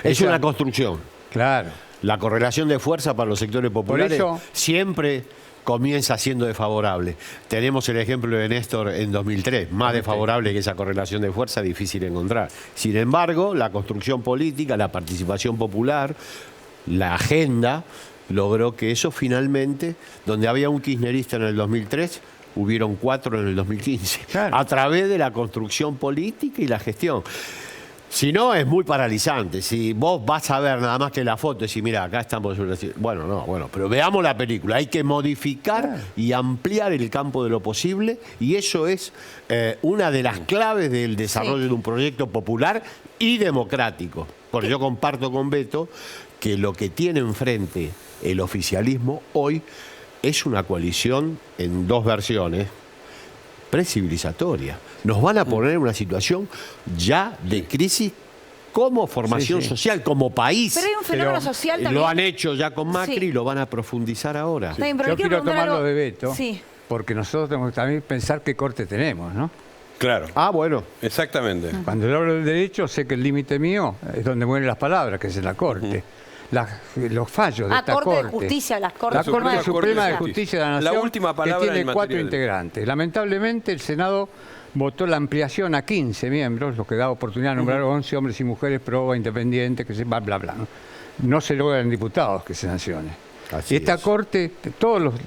Es una construcción. Claro. La correlación de fuerza para los sectores populares siempre comienza siendo desfavorable. Tenemos el ejemplo de Néstor en 2003, más desfavorable que esa correlación de fuerza, difícil de encontrar. Sin embargo, la construcción política, la participación popular, la agenda, logró que eso finalmente, donde había un kirchnerista en el 2003, hubieron 4 en el 2015, a través de la construcción política y la gestión. Si no, es muy paralizante. Si vos vas a ver nada más que la foto y decís, mira, acá estamos... Bueno, pero veamos la película. Hay que modificar y ampliar el campo de lo posible, y eso es una de las claves del desarrollo de un proyecto popular y democrático. Porque yo comparto con Beto que lo que tiene enfrente el oficialismo hoy es una coalición en 2 versiones precivilizatoria. Nos van a poner en una situación ya de crisis como formación social, como país. Pero hay un fenómeno social también. Lo han hecho ya con Macri y lo van a profundizar ahora. Yo quiero tomarlo de Beto, porque nosotros tenemos que también pensar qué corte tenemos, ¿no? Claro. Ah, bueno. Exactamente. Cuando yo hablo del derecho, sé que el límite mío es donde mueren las palabras, que es en la Corte. Los fallos de esta Corte Corte. de Justicia, la Corte Suprema de Justicia de la Nación, la última palabra que tiene 4 integrantes. Lamentablemente, el Senado votó la ampliación a 15 miembros, lo que da oportunidad de nombrar 11 hombres y mujeres proba, independientes, que se bla, bla, bla. No se logran diputados que se sancione. Y esta Corte,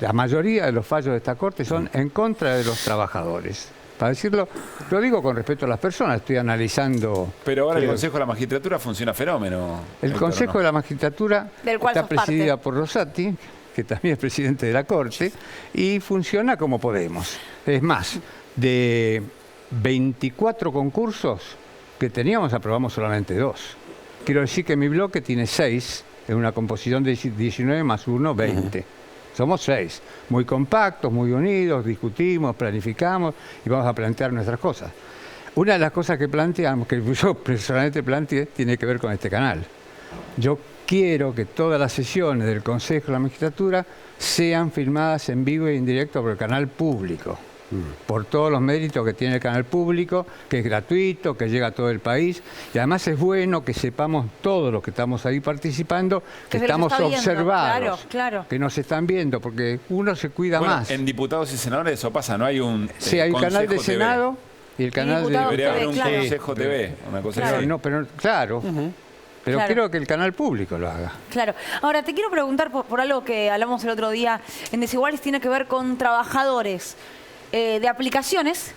la mayoría de los fallos de esta Corte son en contra de los trabajadores. Para decirlo, lo digo con respeto a las personas, estoy analizando... Pero ahora el Consejo de la Magistratura funciona fenómeno. El Consejo de la Magistratura está presidida por Rosati, que también es presidente de la Corte, y funciona como podemos. Es más, de 24 concursos que teníamos, aprobamos solamente 2. Quiero decir que mi bloque tiene 6, en una composición de 19 más 1, 20. Somos 6, muy compactos, muy unidos, discutimos, planificamos y vamos a plantear nuestras cosas. Una de las cosas que planteamos, que yo personalmente planteé, tiene que ver con este canal. Yo quiero que todas las sesiones del Consejo de la Magistratura sean filmadas en vivo e en directo por el canal público. Por todos los méritos que tiene el canal público, que es gratuito, que llega a todo el país, y además es bueno que sepamos todos los que estamos ahí participando, que estamos observados, que nos están viendo, porque uno se cuida más. En diputados y senadores eso pasa, ¿no? Hay un sí, hay un canal de Senado y el canal de... Debería haber un Consejo TV, una cosa así. No, pero claro... Pero quiero que el canal público lo haga. Claro. Ahora, te quiero preguntar por algo que hablamos el otro día en Desiguales, tiene que ver con trabajadores de aplicaciones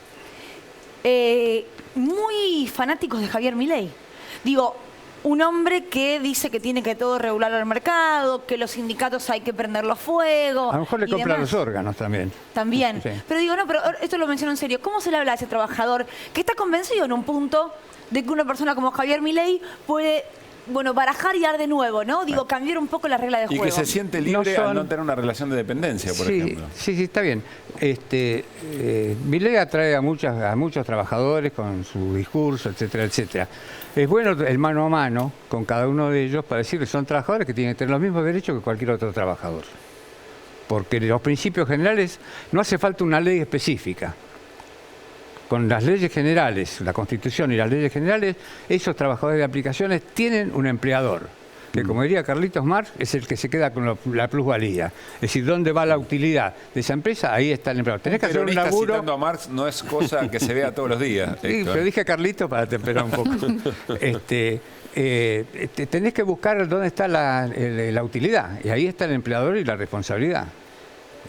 muy fanáticos de Javier Milei. Digo, un hombre que dice que tiene que todo regular el mercado, que los sindicatos hay que prenderlos fuego. A lo mejor le compra los órganos también. También. Sí. Pero digo, no, pero esto lo menciono en serio. ¿Cómo se le habla a ese trabajador que está convencido en un punto de que una persona como Javier Milei puede... barajar y dar de nuevo, ¿no? Digo, cambiar un poco la regla de juego. Y que se siente libre al no tener una relación de dependencia, por ejemplo. Sí, está bien. Milei atrae a muchos trabajadores con su discurso, etcétera, etcétera. Es bueno el mano a mano con cada uno de ellos para decir que son trabajadores que tienen que tener los mismos derechos que cualquier otro trabajador. Porque los principios generales no hace falta una ley específica. Con las leyes generales, la Constitución y las leyes generales, esos trabajadores de aplicaciones tienen un empleador, que como diría Carlitos Marx, es el que se queda con la plusvalía. Es decir, ¿dónde va la utilidad de esa empresa? Ahí está el empleador. Tenés que hacer un laburo... citando a Marx no es cosa que se vea todos los días. Sí, pero dije a Carlitos para temperar un poco. Tenés que buscar dónde está la utilidad, y ahí está el empleador y la responsabilidad.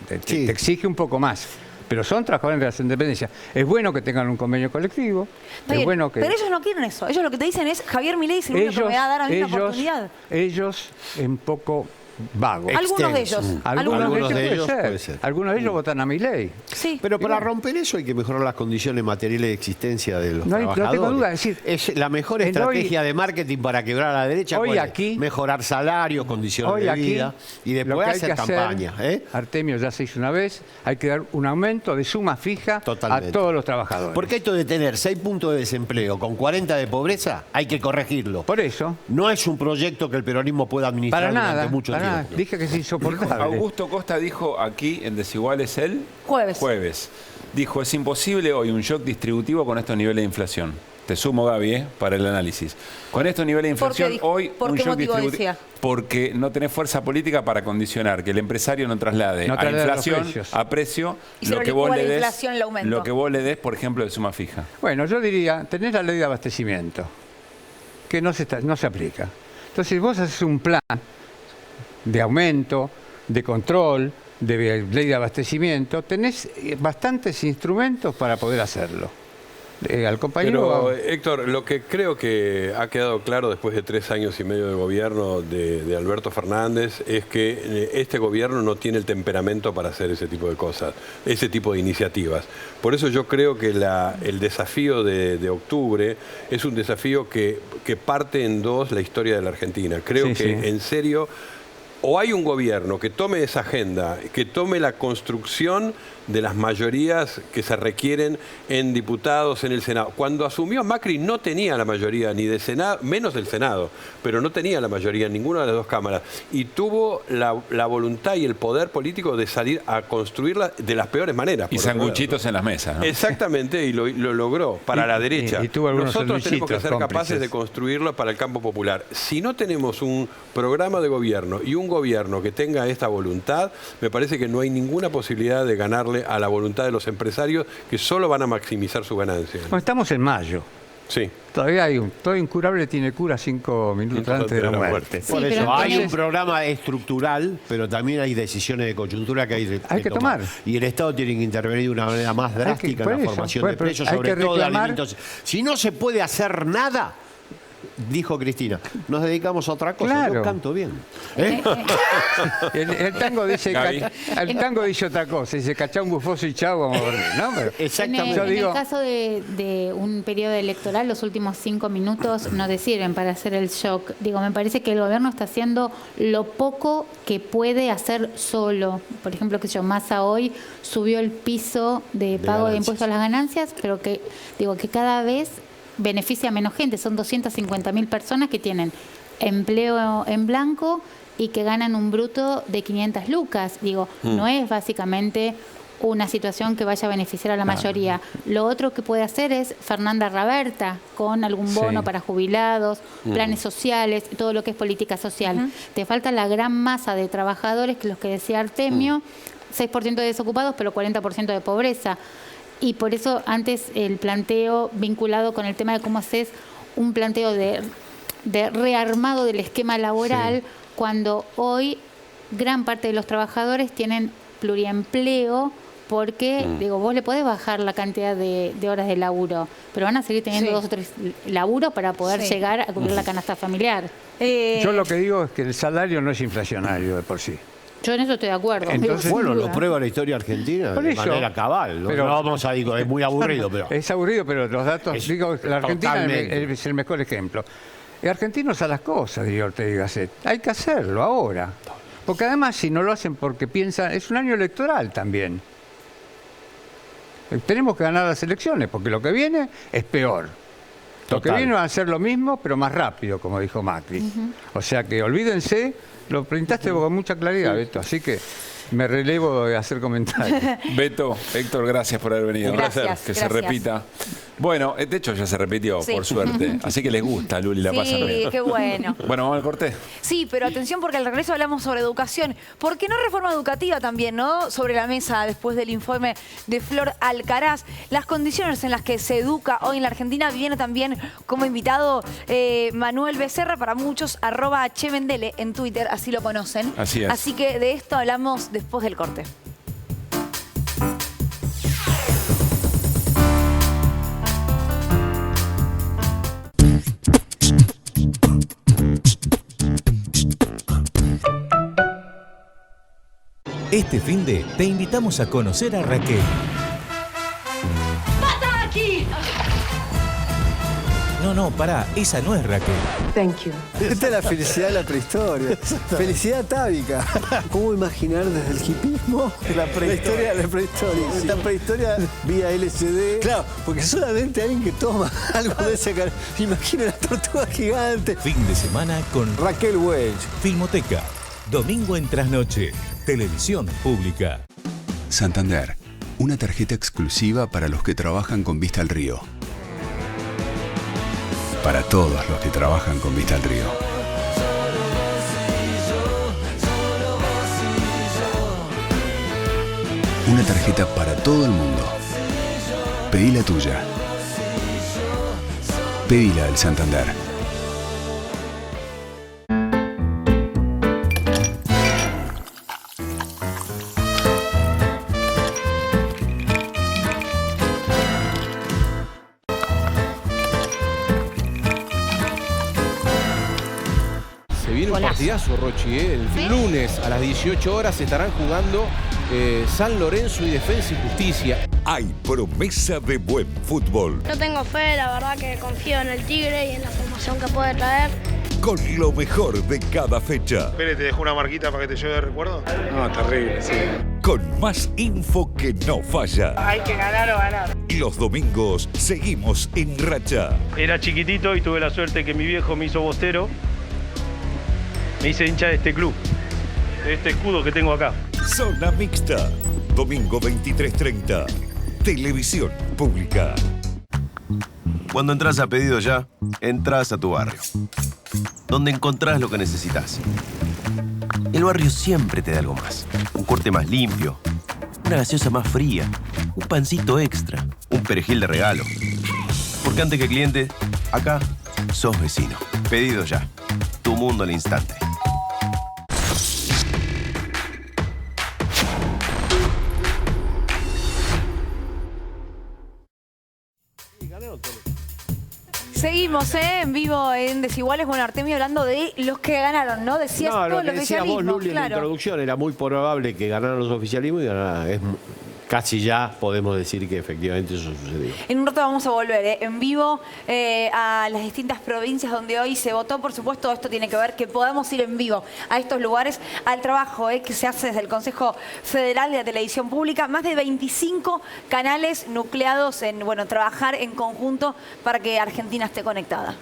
Te exige un poco más. Pero son trabajadores en relación de dependencia. Es bueno que tengan un convenio colectivo. Es bueno que... Pero ellos no quieren eso. Ellos lo que te dicen es Javier Milei es el único que me va a dar a mí una oportunidad. Ellos un poco vagos. Algunos de ellos. Algunos de ellos puede ser. Algunos de ellos votan a Milei. Sí. Pero para romper eso hay que mejorar las condiciones materiales de existencia de los No trabajadores. tengo duda. Es la mejor estrategia de marketing para quebrar a la derecha. Hoy ¿cuál es? aquí, mejorar salarios, condiciones de vida y después hacer campaña. Artemio ya se hizo una vez, hay que dar un aumento de suma fija a todos los trabajadores. Porque esto de tener 6 puntos de desempleo con 40 de pobreza, hay que corregirlo. Por eso. No es un proyecto que el peronismo pueda administrar durante mucho tiempo. Dije que es insoportable. Augusto Costa dijo aquí en Desiguales el jueves. Dijo, es imposible hoy un shock distributivo con estos niveles de inflación. Te sumo, Gaby, para el análisis. Con estos niveles de inflación, hoy un shock distributivo. Porque no tenés fuerza política para condicionar que el empresario no traslade a inflación, a precio, lo que vos le des, por ejemplo, de suma fija. Bueno, yo diría, tenés la ley de abastecimiento, que no se aplica. Entonces, vos haces un plan de aumento, de control, de ley de abastecimiento, tenés bastantes instrumentos para poder hacerlo. Al compañero... Pero, Héctor, lo que creo que ha quedado claro después de 3 años y medio de gobierno de Alberto Fernández es que este gobierno no tiene el temperamento para hacer ese tipo de cosas, ese tipo de iniciativas. Por eso yo creo que el desafío de octubre es un desafío que parte en dos la historia de la Argentina. Creo que en serio... O hay un gobierno que tome esa agenda, que tome la construcción de las mayorías que se requieren en diputados, en el Senado. Cuando asumió Macri no tenía la mayoría ni de Senado, menos del Senado, pero no tenía la mayoría en ninguna de las dos cámaras. Y tuvo la voluntad y el poder político de salir a construirla de las peores maneras. Y sanguchitos en las mesas, ¿no? Exactamente, y lo logró para la derecha. Y tuvo Nosotros tenemos que ser capaces de construirlo para el campo popular. Si no tenemos un programa de gobierno y un gobierno que tenga esta voluntad, me parece que no hay ninguna posibilidad de ganarle a la voluntad de los empresarios que solo van a maximizar su ganancia. Bueno, estamos en mayo. Sí. Todavía todo incurable tiene cura 5 minutos antes de la muerte. Por eso hay un programa estructural, pero también hay decisiones de coyuntura que hay que tomar. Y el Estado tiene que intervenir de una manera más drástica en la formación de precios, sobre todo de alimentos. Si no se puede hacer nada, dijo Cristina, nos dedicamos a otra cosa. Claro. Yo canto bien. El tango dice otra cosa, dice cachá un bufoso y chau, vamos a dormir, ¿no? Pero, exactamente. En el caso de un periodo electoral, los últimos 5 minutos no te sirven para hacer el shock. Digo, me parece que el gobierno está haciendo lo poco que puede hacer solo. Por ejemplo, que Massa hoy subió el piso de pago de impuestos a las ganancias, pero que cada vez beneficia a menos gente. Son 250.000 personas que tienen empleo en blanco y que ganan un bruto de 500 lucas. No es básicamente una situación que vaya a beneficiar a la mayoría. Lo otro que puede hacer es Fernanda Raberta, con algún bono para jubilados, planes sociales, todo lo que es política social. Te falta la gran masa de trabajadores, que los que decía Artemio, 6% de desocupados, pero 40% de pobreza. Y por eso antes el planteo vinculado con el tema de cómo haces un planteo de rearmado del esquema laboral, cuando hoy gran parte de los trabajadores tienen pluriempleo, porque vos le podés bajar la cantidad de horas de laburo, pero van a seguir teniendo 2 o 3 laburos para poder llegar a cubrir la canasta familiar. Yo lo que digo es que el salario no es inflacionario de por sí. Yo en eso estoy de acuerdo. Entonces, lo prueba la historia argentina de manera cabal. Pero, no vamos a decir, es muy aburrido. Pero es aburrido, pero los datos, la Argentina es el mejor ejemplo. El argentino hace las cosas, diría Ortega y Gasset. Hay que hacerlo ahora. Porque además, si no lo hacen porque piensan, es un año electoral también. Tenemos que ganar las elecciones, porque lo que viene es peor. Lo que viene va a ser lo mismo, pero más rápido, como dijo Macri. O sea que olvídense. Lo pintaste con mucha claridad, Beto, así que me relevo de hacer comentarios. Beto, Héctor, gracias por haber venido. Gracias. Se repita. Bueno, de hecho ya se repitió, por suerte. Así que les gusta, Luli, la pasan bien. Sí, qué bueno. Bueno, vamos al corte. Sí, pero atención porque al regreso hablamos sobre educación. ¿Por qué no reforma educativa también, no? Sobre la mesa después del informe de Flor Alcaraz. Las condiciones en las que se educa hoy en la Argentina. Viene también como invitado Manuel Becerra, para muchos, @HMendele en Twitter, así lo conocen. Así es. Así que de esto hablamos después del corte. Este finde te invitamos a conocer a Raquel. ¡Basta aquí! No, pará, esa no es Raquel. Thank you. Esta es la felicidad de la prehistoria. Felicidad atávica. ¿Cómo imaginar desde el hipismo la prehistoria? La prehistoria. Sí. La prehistoria vía LSD. Claro, porque solamente alguien que toma algo de ese cara. Imagina la tortuga gigante. Fin de semana con Raquel Welch. Filmoteca. Domingo en trasnoche. Televisión pública. Santander. Una tarjeta exclusiva para los que trabajan con vista al río. Para todos los que trabajan con vista al río. Una tarjeta para todo el mundo. Pedí la tuya. Pedila del Santander. Un partidazo, Rochi, ¿eh? El lunes a las 18 horas se estarán jugando San Lorenzo y Defensa y Justicia. Hay promesa de buen fútbol. Yo tengo fe, la verdad que confío en el Tigre y en la formación que puede traer. Con lo mejor de cada fecha. Pérez, ¿te dejó una marquita para que te lleve de recuerdo? No, terrible, sí. Con más info que no falla. Hay que ganar o ganar. Los domingos seguimos en racha. Era chiquitito y tuve la suerte que mi viejo me hizo bostero. Me hice hincha de este club, de este escudo que tengo acá. Zona Mixta, domingo 23:30. Televisión pública. Cuando entras a Pedido Ya, entras a tu barrio, donde encontrás lo que necesitas. El barrio siempre te da algo más. Un corte más limpio, una gaseosa más fría, un pancito extra, un perejil de regalo. Porque antes que cliente, acá sos vecino. Pedido Ya, tu mundo al instante. Seguimos en vivo en Desiguales. Bueno, Artemio, hablando de los que ganaron, ¿no? Decías No, todos lo los que decías vos, oficialismos, Luli, en la introducción, era muy probable que ganaran los oficialismos y ganaran. Casi ya podemos decir que efectivamente eso sucedió. En un rato vamos a volver en vivo a las distintas provincias donde hoy se votó. Por supuesto, esto tiene que ver que podamos ir en vivo a estos lugares, al trabajo que se hace desde el Consejo Federal de la Televisión Pública. Más de 25 canales nucleados en trabajar en conjunto para que Argentina esté conectada.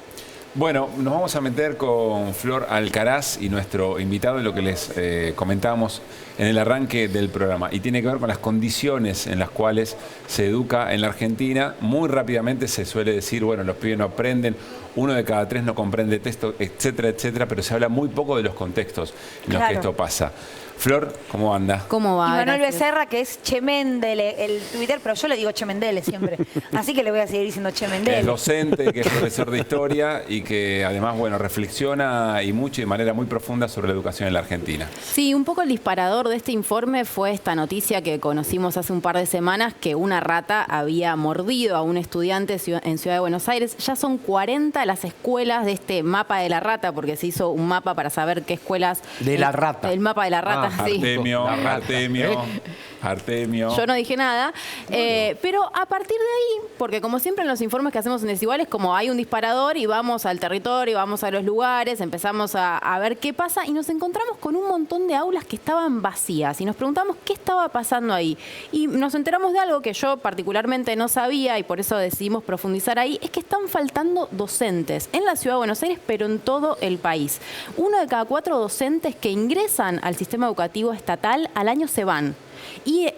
Bueno, nos vamos a meter con Flor Alcaraz y nuestro invitado en lo que les comentábamos en el arranque del programa. Y tiene que ver con las condiciones en las cuales se educa en la Argentina. Muy rápidamente se suele decir, bueno, los pibes no aprenden, 1 de cada 3 no comprende texto, etcétera, etcétera, pero se habla muy poco de los contextos en los que esto pasa. Flor, ¿cómo anda? ¿Cómo va? Y Manuel Becerra, que es Chemendele, el Twitter, pero yo le digo Chemendele siempre. Así que le voy a seguir diciendo Chemendele. Es docente, que es profesor de historia y que además, reflexiona y mucho y de manera muy profunda sobre la educación en la Argentina. Sí, un poco el disparador de este informe fue esta noticia que conocimos hace un par de semanas, que una rata había mordido a un estudiante en Ciudad de Buenos Aires. Ya son 40 las escuelas de este mapa de la rata, porque se hizo un mapa para saber qué escuelas... De la rata. El mapa de la rata. Sí. Artemio. Yo no dije nada, pero a partir de ahí, porque como siempre en los informes que hacemos en Desiguales, como hay un disparador y vamos al territorio, vamos a los lugares, empezamos a ver qué pasa y nos encontramos con un montón de aulas que estaban vacías y nos preguntamos qué estaba pasando ahí. Y nos enteramos de algo que yo particularmente no sabía y por eso decidimos profundizar ahí, es que están faltando docentes en la Ciudad de Buenos Aires, pero en todo el país. 1 de cada 4 docentes que ingresan al sistema educativo estatal al año se van. Y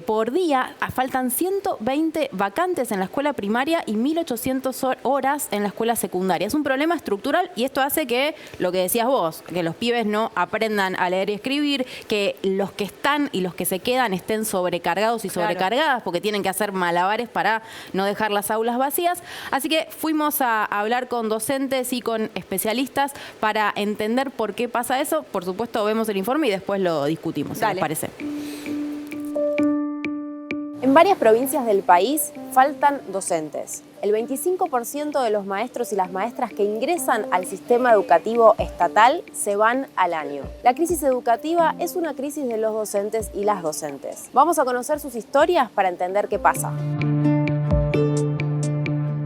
por día faltan 120 vacantes en la escuela primaria y 1.800 horas en la escuela secundaria. Es un problema estructural y esto hace que, lo que decías vos, que los pibes no aprendan a leer y escribir, que los que están y los que se quedan estén sobrecargados y sobrecargadas porque tienen que hacer malabares para no dejar las aulas vacías. Así que fuimos a hablar con docentes y con especialistas para entender por qué pasa eso. Por supuesto, vemos el informe y después lo discutimos, si les parece. En varias provincias del país faltan docentes. El 25% de los maestros y las maestras que ingresan al sistema educativo estatal se van al año. La crisis educativa es una crisis de los docentes y las docentes. Vamos a conocer sus historias para entender qué pasa.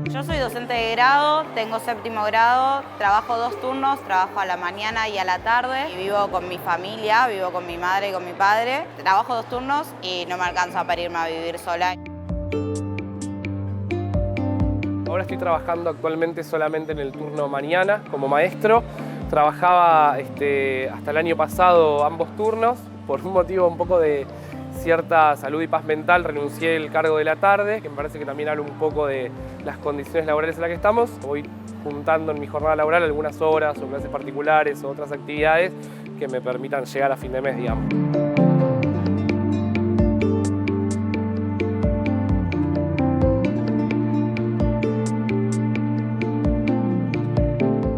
Yo soy docente de grado, tengo 7º grado, trabajo 2 turnos, trabajo a la mañana y a la tarde y vivo con mi familia, vivo con mi madre y con mi padre. Trabajo 2 turnos y no me alcanza para irme a vivir sola. Ahora estoy trabajando actualmente solamente en el turno mañana como maestro. Trabajaba hasta el año pasado ambos turnos. Por un motivo un poco de cierta salud y paz mental renuncié al cargo de la tarde, que me parece que también habla un poco de las condiciones laborales en las que estamos. Voy juntando en mi jornada laboral algunas horas o clases particulares o otras actividades que me permitan llegar a fin de mes, digamos.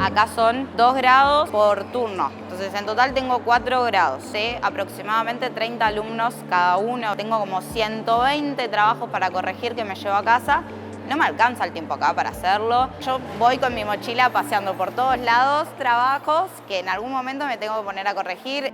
Acá son 2 grados por turno, entonces en total tengo 4 grados, sé aproximadamente 30 alumnos cada uno, tengo como 120 trabajos para corregir que me llevo a casa, no me alcanza el tiempo acá para hacerlo, yo voy con mi mochila paseando por todos lados, trabajos que en algún momento me tengo que poner a corregir.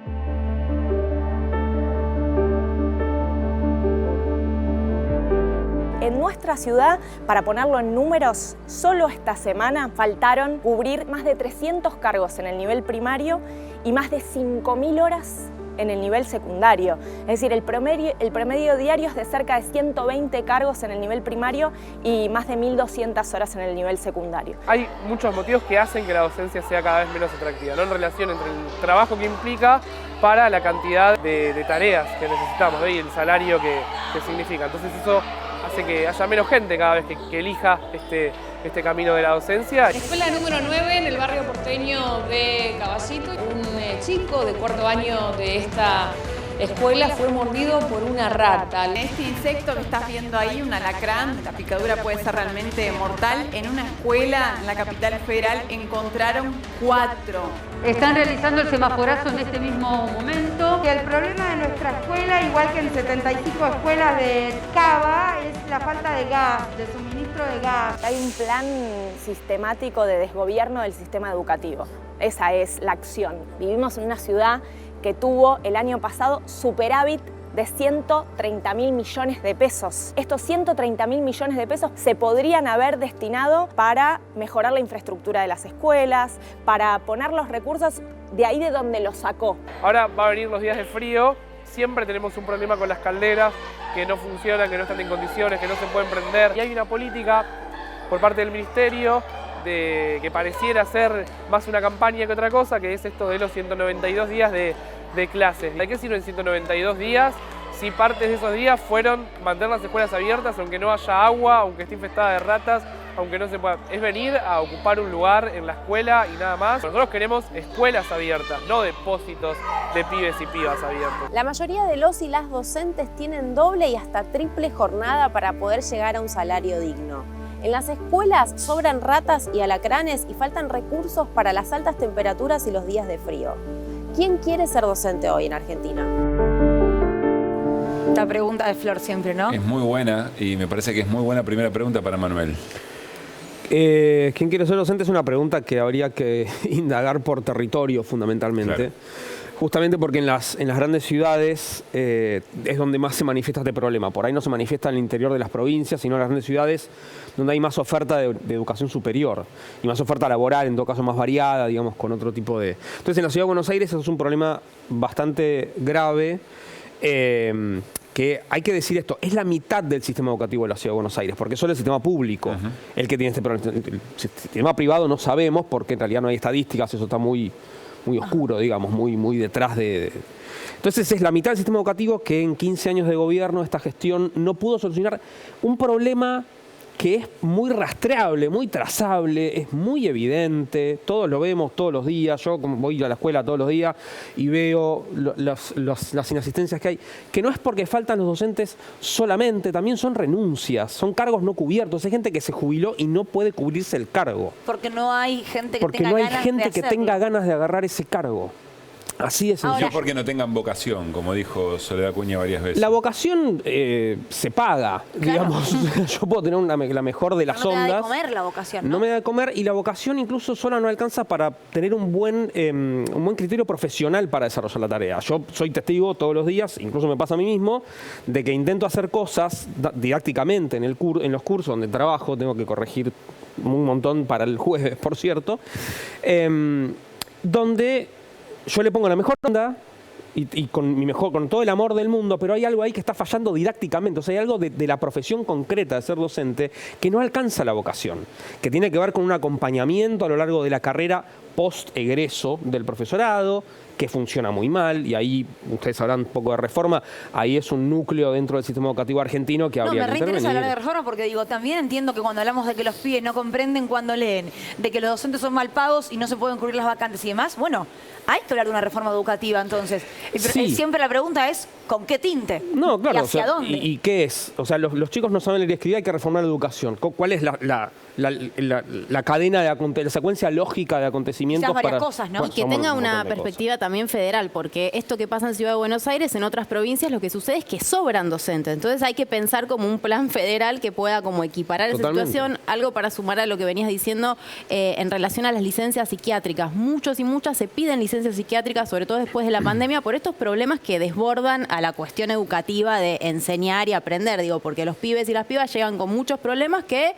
En nuestra ciudad, para ponerlo en números, solo esta semana faltaron cubrir más de 300 cargos en el nivel primario y más de 5.000 horas en el nivel secundario. Es decir, el promedio diario es de cerca de 120 cargos en el nivel primario y más de 1.200 horas en el nivel secundario. Hay muchos motivos que hacen que la docencia sea cada vez menos atractiva, ¿no? En relación entre el trabajo que implica para la cantidad de tareas que necesitamos, ¿no? Y el salario que significa. Entonces eso hace que haya menos gente cada vez que elija este camino de la docencia. Escuela número 9 en el barrio porteño de Caballito. Un chico de 4º año de esta escuela fue mordido por una rata. Este insecto que estás viendo ahí, un alacrán, la picadura puede ser realmente mortal. En una escuela en la capital federal encontraron 4. Están realizando el semaforazo en este mismo momento. El problema de nuestra escuela, igual que en 75 escuelas de Cava, es la falta de gas, de suministro de gas. Hay un plan sistemático de desgobierno del sistema educativo. Esa es la acción. Vivimos en una ciudad que tuvo el año pasado superávit de 130.000 millones de pesos. Estos 130.000 millones de pesos se podrían haber destinado para mejorar la infraestructura de las escuelas, para poner los recursos de ahí de donde los sacó. Ahora va a venir los días de frío, siempre tenemos un problema con las calderas que no funcionan, que no están en condiciones, que no se pueden prender. Y hay una política por parte del ministerio que pareciera ser más una campaña que otra cosa, que es esto de los 192 días de clases. ¿De qué sirven 192 días si partes de esos días fueron mantener las escuelas abiertas, aunque no haya agua, aunque esté infestada de ratas, aunque no se pueda? Es venir a ocupar un lugar en la escuela y nada más. Nosotros queremos escuelas abiertas, no depósitos de pibes y pibas abiertos. La mayoría de los y las docentes tienen doble y hasta triple jornada para poder llegar a un salario digno. En las escuelas sobran ratas y alacranes y faltan recursos para las altas temperaturas y los días de frío. ¿Quién quiere ser docente hoy en Argentina? Esta pregunta de Flor siempre, ¿no? Es muy buena y me parece que es muy buena primera pregunta para Manuel. ¿Quién quiere ser docente? Es una pregunta que habría que indagar por territorio fundamentalmente. Claro. Justamente porque en las grandes ciudades es donde más se manifiesta este problema. Por ahí no se manifiesta en el interior de las provincias, sino en las grandes ciudades donde hay más oferta de educación superior y más oferta laboral, en todo caso más variada, digamos, con otro tipo de... Entonces en la Ciudad de Buenos Aires eso es un problema bastante grave. Que hay que decir esto, es la mitad del sistema educativo de la Ciudad de Buenos Aires, porque solo el sistema público el que tiene este problema. El sistema privado no sabemos, porque en realidad no hay estadísticas, eso está muy oscuro, digamos, muy detrás de... Entonces es la mitad del sistema educativo que en 15 años de gobierno esta gestión no pudo solucionar un problema que es muy rastreable, muy trazable, es muy evidente, todos lo vemos todos los días. Yo como voy a la escuela todos los días y veo las inasistencias que hay, que no es porque faltan los docentes solamente, también son renuncias, son cargos no cubiertos, hay gente que se jubiló y no puede cubrirse el cargo. Porque no hay gente que porque tenga no hay ganas gente de que hacerlo. tenga ganas de agarrar ese cargo. Así es. Yo porque no tengan vocación, como dijo Soledad Acuña varias veces. La vocación se paga, digamos. Yo puedo tener la mejor de las ondas. No me da de comer la vocación, ¿no? No me da de comer, y la vocación incluso sola no alcanza para tener un buen criterio profesional para desarrollar la tarea. Yo soy testigo todos los días, incluso me pasa a mí mismo, de que intento hacer cosas didácticamente en los cursos donde trabajo, tengo que corregir un montón para el jueves, por cierto, donde yo le pongo la mejor onda y con todo el amor del mundo, pero hay algo ahí que está fallando didácticamente. O sea, hay algo de la profesión concreta de ser docente que no alcanza la vocación, que tiene que ver con un acompañamiento a lo largo de la carrera post-egreso del profesorado, que funciona muy mal, y ahí ustedes hablan un poco de reforma, ahí es un núcleo dentro del sistema educativo argentino que habría que intervenir. Me reinteresa hablar de reforma porque digo, también entiendo que cuando hablamos de que los pibes no comprenden cuando leen, de que los docentes son mal pagos y no se pueden cubrir las vacantes y demás, bueno, hay que hablar de una reforma educativa entonces. Sí. Siempre la pregunta es, ¿con qué tinte? No, claro. ¿Y hacia dónde? ¿Y qué es? O sea, los chicos no saben leer y escribir, hay que reformar la educación. ¿Cuál es la cadena la secuencia lógica de acontecimientos? Varias cosas, ¿no? Y que tenga una perspectiva también federal, porque esto que pasa en Ciudad de Buenos Aires, en otras provincias, lo que sucede es que sobran docentes. Entonces hay que pensar como un plan federal que pueda como equiparar esa situación. Algo para sumar a lo que venías diciendo en relación a las licencias psiquiátricas. Muchos y muchas se piden licencias psiquiátricas, sobre todo después de la pandemia, por estos problemas que desbordan a la cuestión educativa de enseñar y aprender. Digo, porque los pibes y las pibas llegan con muchos problemas que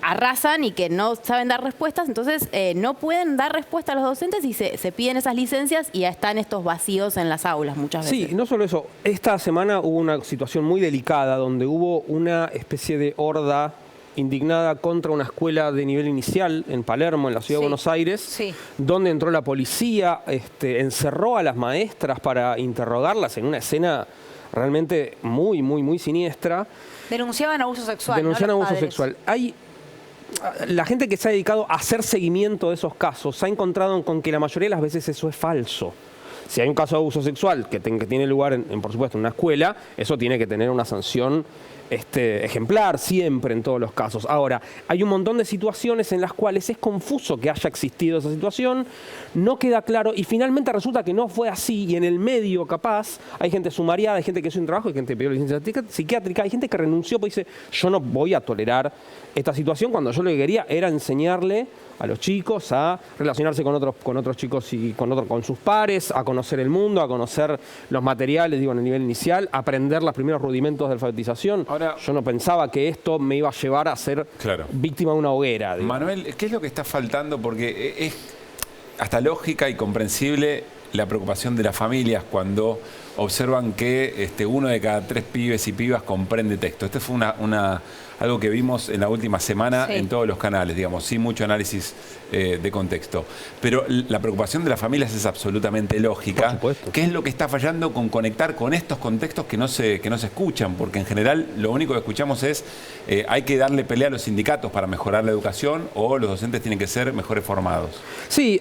arrasan y que no saben dar respuestas, entonces no pueden dar respuesta a los docentes y se piden esas licencias y ya están estos vacíos en las aulas muchas veces. Sí, no solo eso. Esta semana hubo una situación muy delicada donde hubo una especie de horda indignada contra una escuela de nivel inicial en Palermo, en la ciudad de Buenos Aires, donde entró la policía, encerró a las maestras para interrogarlas en una escena realmente muy, muy, muy siniestra. Denunciaban abuso sexual. Denunciaban abuso sexual. La gente que se ha dedicado a hacer seguimiento de esos casos se ha encontrado con que la mayoría de las veces eso es falso. Si hay un caso de abuso sexual que tiene lugar, por supuesto, en una escuela, eso tiene que tener una sanción ejemplar siempre en todos los casos. Ahora, hay un montón de situaciones en las cuales es confuso que haya existido esa situación, no queda claro y finalmente resulta que no fue así y en el medio capaz hay gente sumariada, hay gente que hizo un trabajo, hay gente que pidió licencia psiquiátrica, hay gente que renunció porque dice yo no voy a tolerar esta situación cuando yo lo que quería era enseñarle a los chicos a relacionarse con otros chicos y con sus pares, a conocer el mundo, a conocer los materiales, digo, en el nivel inicial, a aprender los primeros rudimentos de alfabetización. Ahora, yo no pensaba que esto me iba a llevar a ser víctima de una hoguera. Digo. Manuel, ¿qué es lo que está faltando? Porque es hasta lógica y comprensible la preocupación de las familias cuando observan que 1 de cada 3 pibes y pibas comprende texto. Este fue algo que vimos en la última semana en todos los canales, digamos, sin mucho análisis de contexto. Pero la preocupación de las familias es absolutamente lógica. ¿Qué es lo que está fallando con conectar con estos contextos que no se escuchan? Porque en general lo único que escuchamos es hay que darle pelea a los sindicatos para mejorar la educación o los docentes tienen que ser mejores formados. Sí.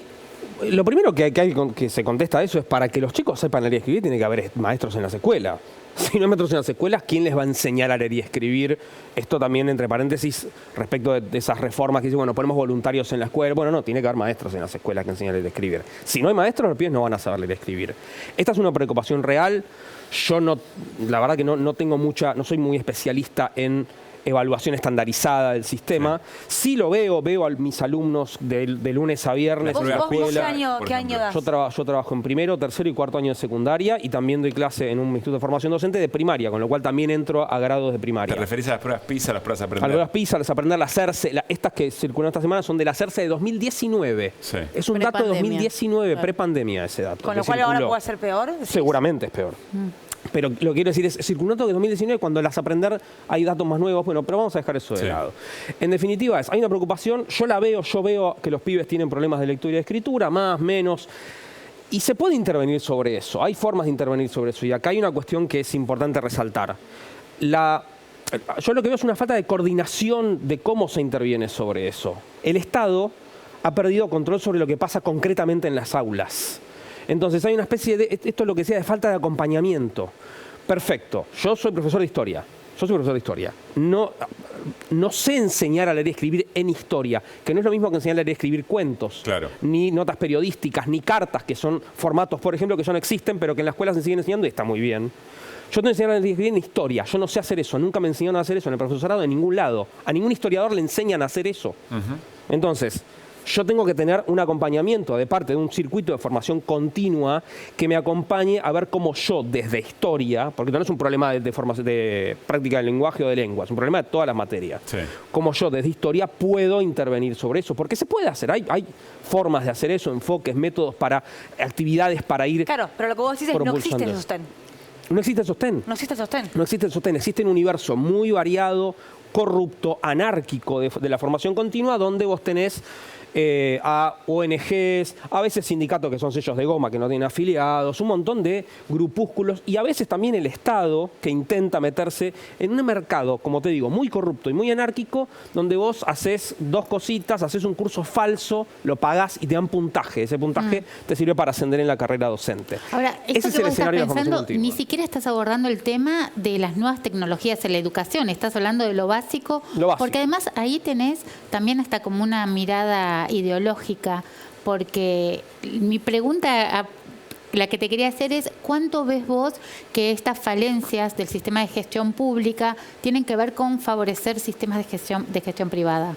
Lo primero que se contesta a eso es para que los chicos sepan leer y escribir tiene que haber maestros en las escuelas. Si no hay maestros en las escuelas, ¿quién les va a enseñar a leer y escribir? Esto también, entre paréntesis, respecto de esas reformas que dicen, bueno, ponemos voluntarios en la escuela. Bueno, no, tiene que haber maestros en las escuelas que enseñan a leer y escribir. Si no hay maestros, los pibes no van a saber leer y escribir. Esta es una preocupación real. Yo la verdad que no soy muy especialista en evaluación estandarizada del sistema. Sí lo veo a mis alumnos de lunes a viernes en la escuela. ¿Qué año das? Yo trabajo en primero, tercero y cuarto año de secundaria y también doy clase en un instituto de formación docente de primaria, con lo cual también entro a grados de primaria. ¿Te referís a las pruebas PISA, a las pruebas Aprender? A las pruebas PISA, a las Aprender, las CERCE. Estas que circulan esta semana son de la CERCE de 2019. Sí. Es un dato de 2019, prepandemia ese dato. Con lo cual ahora puede ser peor. Seguramente es peor. Pero lo que quiero decir es, circuló de 2019, cuando las Aprender hay datos más nuevos, bueno, pero vamos a dejar eso de lado. En definitiva, hay una preocupación, yo veo que los pibes tienen problemas de lectura y de escritura, más, menos, y se puede intervenir sobre eso, hay formas de intervenir sobre eso, y acá hay una cuestión que es importante resaltar. Yo lo que veo es una falta de coordinación de cómo se interviene sobre eso. El Estado ha perdido control sobre lo que pasa concretamente en las aulas. Entonces hay una especie de, esto es lo que decía, de falta de acompañamiento. Perfecto, yo soy profesor de historia, soy profesor de historia. No sé enseñar a leer y escribir en historia, que no es lo mismo que enseñar a leer y escribir cuentos, ni notas periodísticas, ni cartas, que son formatos, por ejemplo, que ya no existen, pero que en la escuela se siguen enseñando y está muy bien. Yo te enseño a leer y escribir en historia, yo no sé hacer eso, nunca me enseñaron a hacer eso en el profesorado de ningún lado. A ningún historiador le enseñan a hacer eso. Entonces, yo tengo que tener un acompañamiento de parte de un circuito de formación continua que me acompañe a ver cómo yo, desde historia, porque no es un problema de práctica del lenguaje o de lengua, es un problema de todas las materias, cómo yo, desde historia, puedo intervenir sobre eso, porque se puede hacer, hay formas de hacer eso, enfoques, métodos para actividades para ir. Claro, pero lo que vos decís es no existe el sostén. No existe el sostén. No existe el sostén. No existe el sostén. Existe un universo muy variado, corrupto, anárquico de la formación continua, donde vos tenés a ONGs, a veces sindicatos que son sellos de goma que no tienen afiliados, un montón de grupúsculos y a veces también el Estado que intenta meterse en un mercado, como te digo, muy corrupto y muy anárquico, donde vos haces dos cositas, haces un curso falso, lo pagás y te dan puntaje. Ese puntaje te sirve para ascender en la carrera docente. Ahora, esto que vos estás pensando, ni siquiera estás abordando el tema de las nuevas tecnologías en la educación, estás hablando de lo básico. Porque además ahí tenés también hasta como una mirada ideológica, porque mi pregunta, la que te quería hacer es, ¿cuánto ves vos que estas falencias del sistema de gestión pública tienen que ver con favorecer sistemas de gestión privada?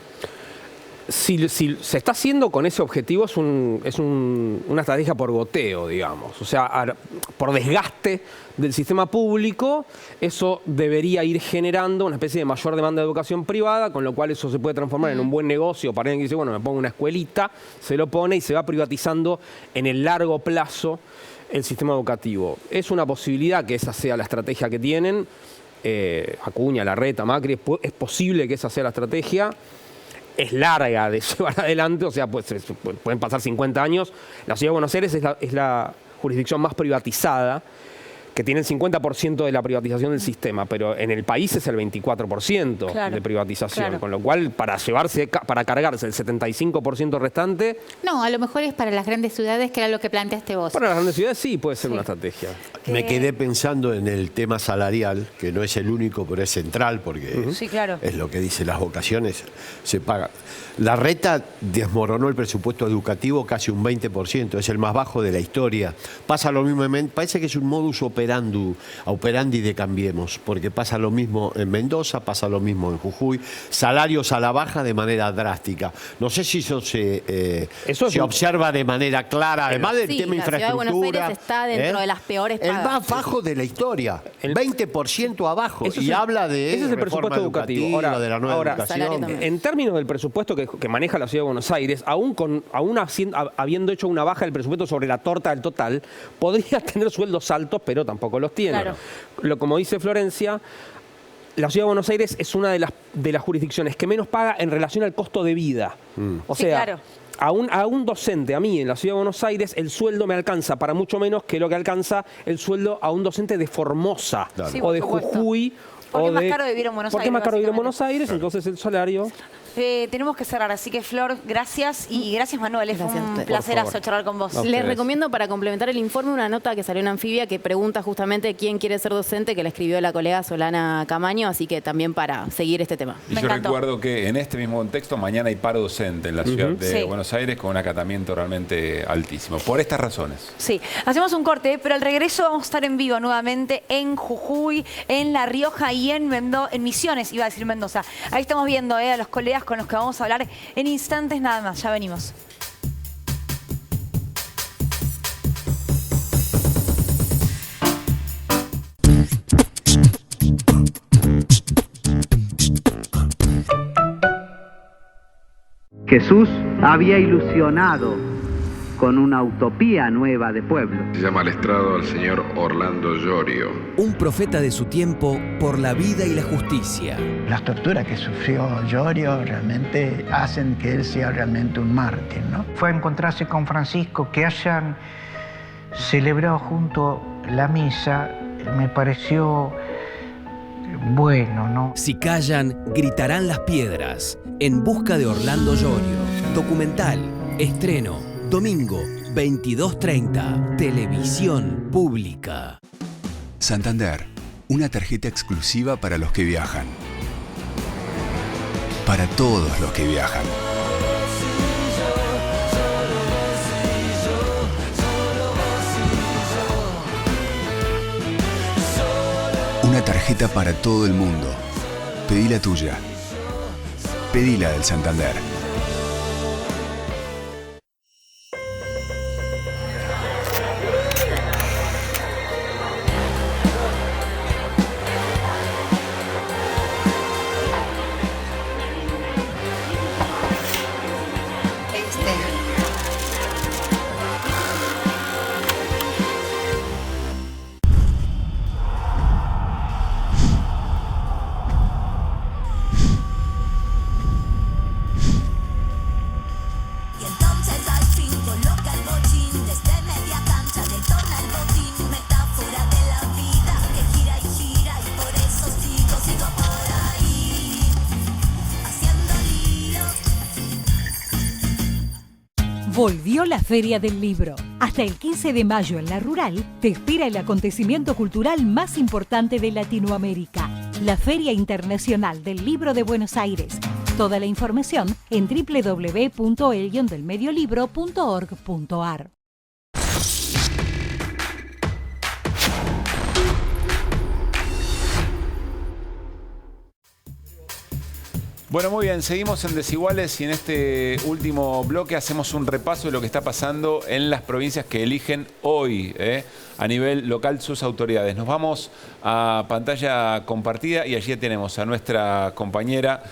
Si se está haciendo con ese objetivo, es una estrategia por goteo, digamos. O sea, por desgaste del sistema público, eso debería ir generando una especie de mayor demanda de educación privada, con lo cual eso se puede transformar en un buen negocio para alguien que dice, bueno, me pongo una escuelita, se lo pone y se va privatizando en el largo plazo el sistema educativo. Es una posibilidad que esa sea la estrategia que tienen. Acuña, Larreta, Macri, es posible que esa sea la estrategia. Es larga de llevar adelante, o sea, pues, pueden pasar 50 años. La Ciudad de Buenos Aires es la jurisdicción más privatizada, que tiene el 50% de la privatización del sistema, pero en el país es el 24% de privatización, con lo cual para cargarse el 75% restante... No, a lo mejor es para las grandes ciudades, que era lo que planteaste vos. Para las grandes ciudades sí puede ser una estrategia. Me quedé pensando en el tema salarial, que no es el único, pero es central, porque es lo que dice las vocaciones, se paga. Larreta desmoronó el presupuesto educativo casi un 20%, es el más bajo de la historia. Pasa lo mismo, parece que es un modus operandi de Cambiemos, porque pasa lo mismo en Mendoza, pasa lo mismo en Jujuy, salarios a la baja de manera drástica. No sé si eso se observa de manera clara, además del tema infraestructura. La Ciudad de Buenos Aires está dentro de las peores pagas. El más bajo de la historia, el 20% abajo, y habla de ese es el presupuesto educativo. Ahora, de la nueva educación. En términos del presupuesto que maneja la Ciudad de Buenos Aires, aún habiendo hecho una baja del presupuesto sobre la torta del total, podría tener sueldos altos, pero tampoco los tiene. Como dice Florencia, la Ciudad de Buenos Aires es una de las jurisdicciones que menos paga en relación al costo de vida. O sea, a un docente, a mí en la Ciudad de Buenos Aires, el sueldo me alcanza para mucho menos que lo que alcanza el sueldo a un docente de Formosa o de Jujuy. Porque es más caro vivir en Buenos Aires. Porque es más caro vivir en Buenos Aires, entonces el salario... tenemos que cerrar, así que Flor, gracias y gracias Manuel, fue un placerazo charlar con vos. Les recomiendo para complementar el informe una nota que salió en Anfibia que pregunta justamente quién quiere ser docente, que la escribió la colega Solana Camaño, así que también para seguir este tema. Y yo recuerdo que en este mismo contexto mañana hay paro docente en la ciudad de Buenos Aires con un acatamiento realmente altísimo, por estas razones. Sí, hacemos un corte, pero al regreso vamos a estar en vivo nuevamente en Jujuy, en La Rioja y en Misiones, iba a decir Mendoza. Ahí estamos viendo a los colegas con los que vamos a hablar en instantes nada más. Ya venimos. Jesús había ilusionado con una utopía nueva de pueblo. Se llama al estrado al señor Orlando Llorio. Un profeta de su tiempo por la vida y la justicia. Las torturas que sufrió Llorio realmente hacen que él sea realmente un mártir, ¿no? Fue a encontrarse con Francisco, que hayan celebrado junto la misa, me pareció bueno, ¿no? Si callan, gritarán las piedras. En busca de Orlando Llorio. Documental. Estreno. Domingo, 22:30. Televisión Pública. Santander. Una tarjeta exclusiva para los que viajan. Para todos los que viajan. Una tarjeta para todo el mundo. Pedí la tuya. Pedí la del Santander. Volvió la Feria del Libro. Hasta el 15 de mayo en La Rural te espera el acontecimiento cultural más importante de Latinoamérica, la Feria Internacional del Libro de Buenos Aires. Toda la información en www.el-delmediolibro.org.ar. Bueno, muy bien, seguimos en Desiguales y en este último bloque hacemos un repaso de lo que está pasando en las provincias que eligen hoy a nivel local sus autoridades. Nos vamos a pantalla compartida y allí tenemos a nuestra compañera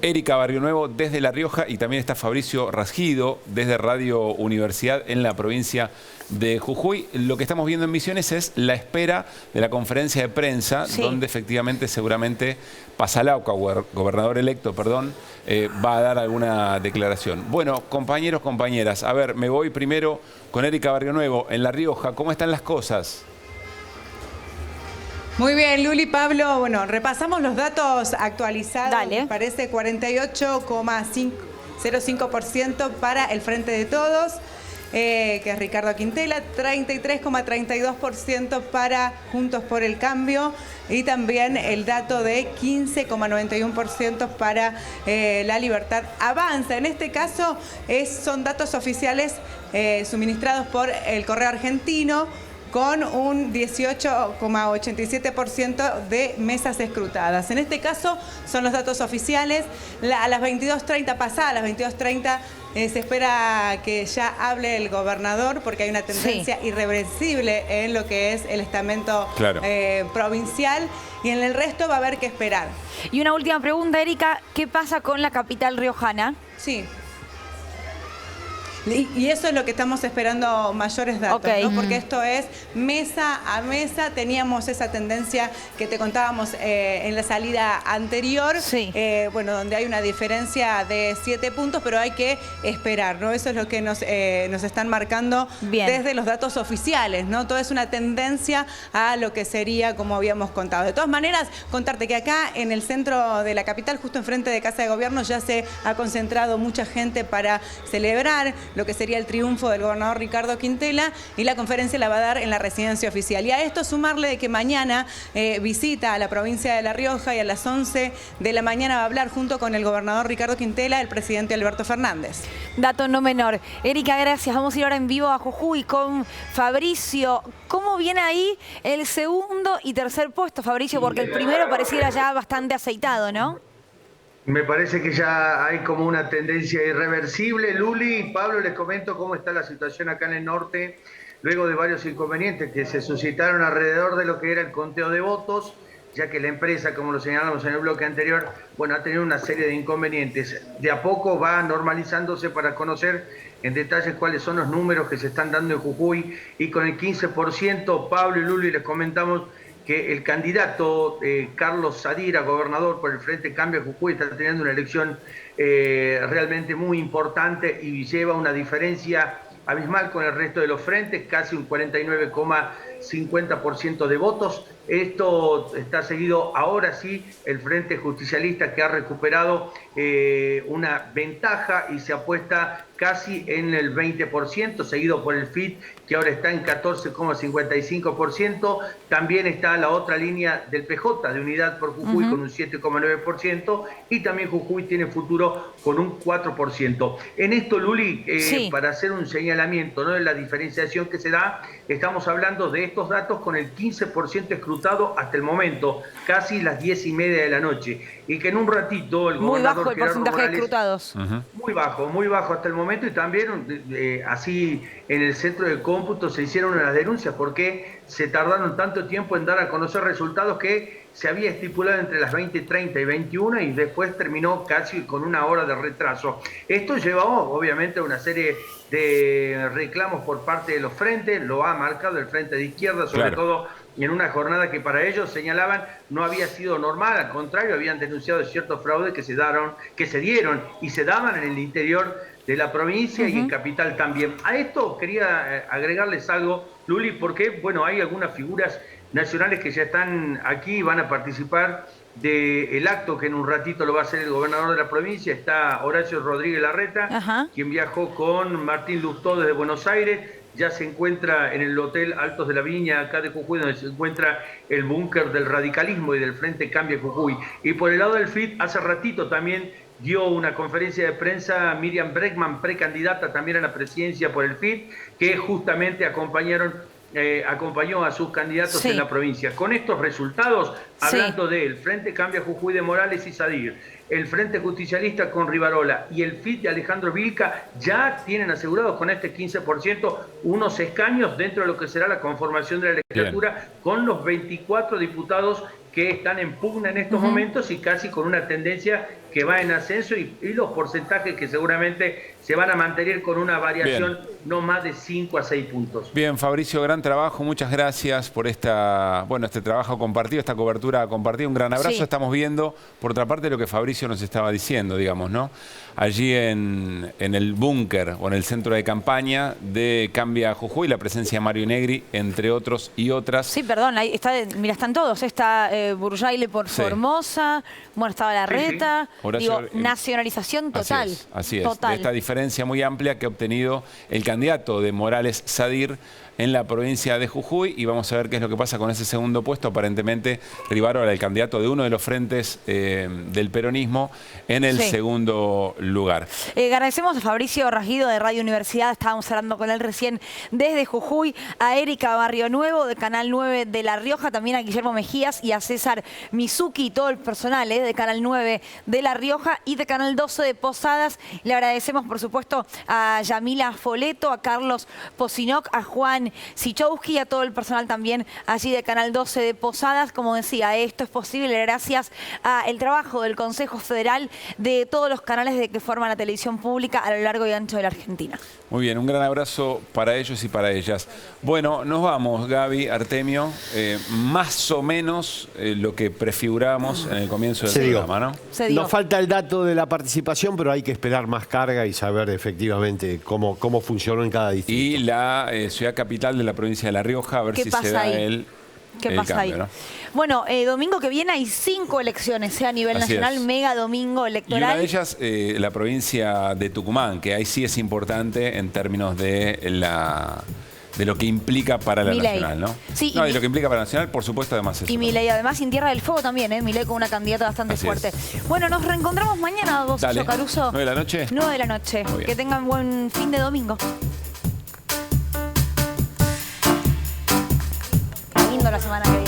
Erika Barrionuevo desde La Rioja y también está Fabricio Rasgido desde Radio Universidad en la provincia de Jujuy. Lo que estamos viendo en Misiones es la espera de la conferencia de prensa, donde efectivamente seguramente Pasalauca, gobernador electo, va a dar alguna declaración. Bueno, compañeros, compañeras, a ver, me voy primero con Erika Barrionuevo en La Rioja. ¿Cómo están las cosas? Muy bien, Luli, Pablo. Bueno, repasamos los datos actualizados. Dale. Parece 48,05% para el Frente de Todos, que es Ricardo Quintela, 33,32% para Juntos por el Cambio y también el dato de 15,91% para La Libertad Avanza. En este caso son datos oficiales suministrados por el Correo Argentino, con un 18,87% de mesas escrutadas. En este caso son los datos oficiales. A las 22:30, pasadas las 22:30, se espera que ya hable el gobernador porque hay una tendencia irreversible en lo que es el estamento provincial y en el resto va a haber que esperar. Y una última pregunta, Erika, ¿qué pasa con la capital riojana? Sí. Y eso es lo que estamos esperando, mayores datos, ¿no? Porque esto es mesa a mesa. Teníamos esa tendencia que te contábamos en la salida anterior, bueno, donde hay una diferencia de 7 puntos, pero hay que esperar, ¿no? Eso es lo que nos están marcando desde los datos oficiales, ¿no? Todo es una tendencia a lo que sería como habíamos contado. De todas maneras, contarte que acá en el centro de la capital, justo enfrente de Casa de Gobierno, ya se ha concentrado mucha gente para celebrar lo que sería el triunfo del gobernador Ricardo Quintela, y la conferencia la va a dar en la residencia oficial. Y a esto sumarle de que mañana visita a la provincia de La Rioja y a las 11 de la mañana va a hablar junto con el gobernador Ricardo Quintela el presidente Alberto Fernández. Dato no menor. Erika, gracias. Vamos a ir ahora en vivo a Jujuy con Fabricio. ¿Cómo viene ahí el segundo y tercer puesto, Fabricio? Porque el primero pareciera ya bastante aceitado, ¿no? Me parece que ya hay como una tendencia irreversible. Luli y Pablo, les comento cómo está la situación acá en el norte, luego de varios inconvenientes que se suscitaron alrededor de lo que era el conteo de votos, ya que la empresa, como lo señalamos en el bloque anterior, bueno, ha tenido una serie de inconvenientes. De a poco va normalizándose para conocer en detalle cuáles son los números que se están dando en Jujuy, y con el 15%, Pablo y Luli, les comentamos que el candidato Carlos Sadira, gobernador por el Frente Cambio de Jujuy, está teniendo una elección realmente muy importante y lleva una diferencia abismal con el resto de los frentes, casi un 49,50% de votos. Esto está seguido ahora sí el Frente Justicialista, que ha recuperado una ventaja y se apuesta casi en el 20%, seguido por el FIT, que ahora está en 14,55%. También está la otra línea del PJ, de Unidad por Jujuy, con un 7,9%. Y también Jujuy tiene futuro con un 4%. En esto, Luli, para hacer un señalamiento, ¿no?, de la diferenciación que se da, estamos hablando de estos datos con el 15% escrutado hasta el momento, casi las 10:30 de la noche. Y que en un ratito el gobernador muy bajo el porcentaje de escrutados. Muy bajo hasta el momento. Y también así en el centro de cómputo se hicieron las denuncias porque se tardaron tanto tiempo en dar a conocer resultados que se había estipulado entre las 20:30 y 21 y después terminó casi con una hora de retraso. Esto llevó obviamente a una serie de reclamos por parte de los frentes, lo ha marcado el Frente de Izquierda, sobre todo en una jornada que para ellos señalaban no había sido normal, al contrario, habían denunciado ciertos fraudes que se dieron y se daban en el interior de la provincia y en Capital también. A esto quería agregarles algo, Luli, porque bueno, hay algunas figuras nacionales que ya están aquí y van a participar del acto que en un ratito lo va a hacer el gobernador de la provincia. Está Horacio Rodríguez Larreta, quien viajó con Martín Lustó desde Buenos Aires. Ya se encuentra en el Hotel Altos de la Viña, acá de Jujuy, donde se encuentra el búnker del radicalismo y del Frente Cambia Jujuy. Y por el lado del FIT, hace ratito también dio una conferencia de prensa Miriam Bregman, precandidata también a la presidencia por el FIT, que justamente acompañó a sus candidatos en la provincia. Con estos resultados, hablando del Frente Cambia Jujuy de Morales y Sadir, el Frente Justicialista con Rivarola y el FIT de Alejandro Vilca ya tienen asegurados con este 15% unos escaños dentro de lo que será la conformación de la legislatura, con los 24 diputados que están en pugna en estos momentos y casi con una tendencia que va en ascenso y los porcentajes que seguramente se van a mantener con una variación no más de 5 a 6 puntos. Bien, Fabricio, gran trabajo. Muchas gracias por este trabajo compartido, esta cobertura compartida. Un gran abrazo. Estamos viendo, por otra parte, lo que Fabricio nos estaba diciendo, digamos, ¿no? Allí en el búnker o en el centro de campaña de Cambia Jujuy, la presencia de Mario Negri, entre otros y otras. Sí, perdón, ahí está, mira, están todos. Está Burjaile por Formosa, bueno, estaba Larreta. Digo, nacionalización total. Así es. Total. De esta diferencia muy amplia que ha obtenido el candidato de Morales Sadir en la provincia de Jujuy, y vamos a ver qué es lo que pasa con ese segundo puesto. Aparentemente Rivarola, el candidato de uno de los frentes del peronismo, en el segundo lugar. Agradecemos a Fabricio Ragido de Radio Universidad, estábamos hablando con él recién desde Jujuy, a Erika Barrio Nuevo de Canal 9 de La Rioja, también a Guillermo Mejías y a César Mizuki y todo el personal de Canal 9 de La Rioja y de Canal 12 de Posadas. Le agradecemos, por supuesto, a Yamila Foleto, a Carlos Posinoc, a Juan Sichowski y a todo el personal también allí de Canal 12 de Posadas. Como decía, esto es posible gracias al trabajo del Consejo Federal, de todos los canales que forman la televisión pública a lo largo y ancho de la Argentina. Muy bien, un gran abrazo para ellos y para ellas. Bueno, nos vamos, Gaby, Artemio. Más o menos lo que prefigurábamos en el comienzo del programa, ¿no? Nos falta el dato de la participación, pero hay que esperar más carga y saber efectivamente cómo funcionó en cada distrito. Y la ciudad capital de la provincia de La Rioja, a ver si se da el pasa cambio, ahí? ¿no? Bueno, domingo que viene hay 5 elecciones a nivel nacional, mega domingo electoral. Y una de ellas, la provincia de Tucumán, que ahí sí es importante en términos de lo que implica para la nacional, ¿no? Sí, y lo que implica para la nacional, por supuesto, además eso. Y Milei, además, en Tierra del Fuego también, Milei con una candidata bastante fuerte. Bueno, nos reencontramos mañana, Gozo Caruso. 9 de la noche. 9 de la noche. Que tengan buen fin de domingo. Lindo la semana que viene.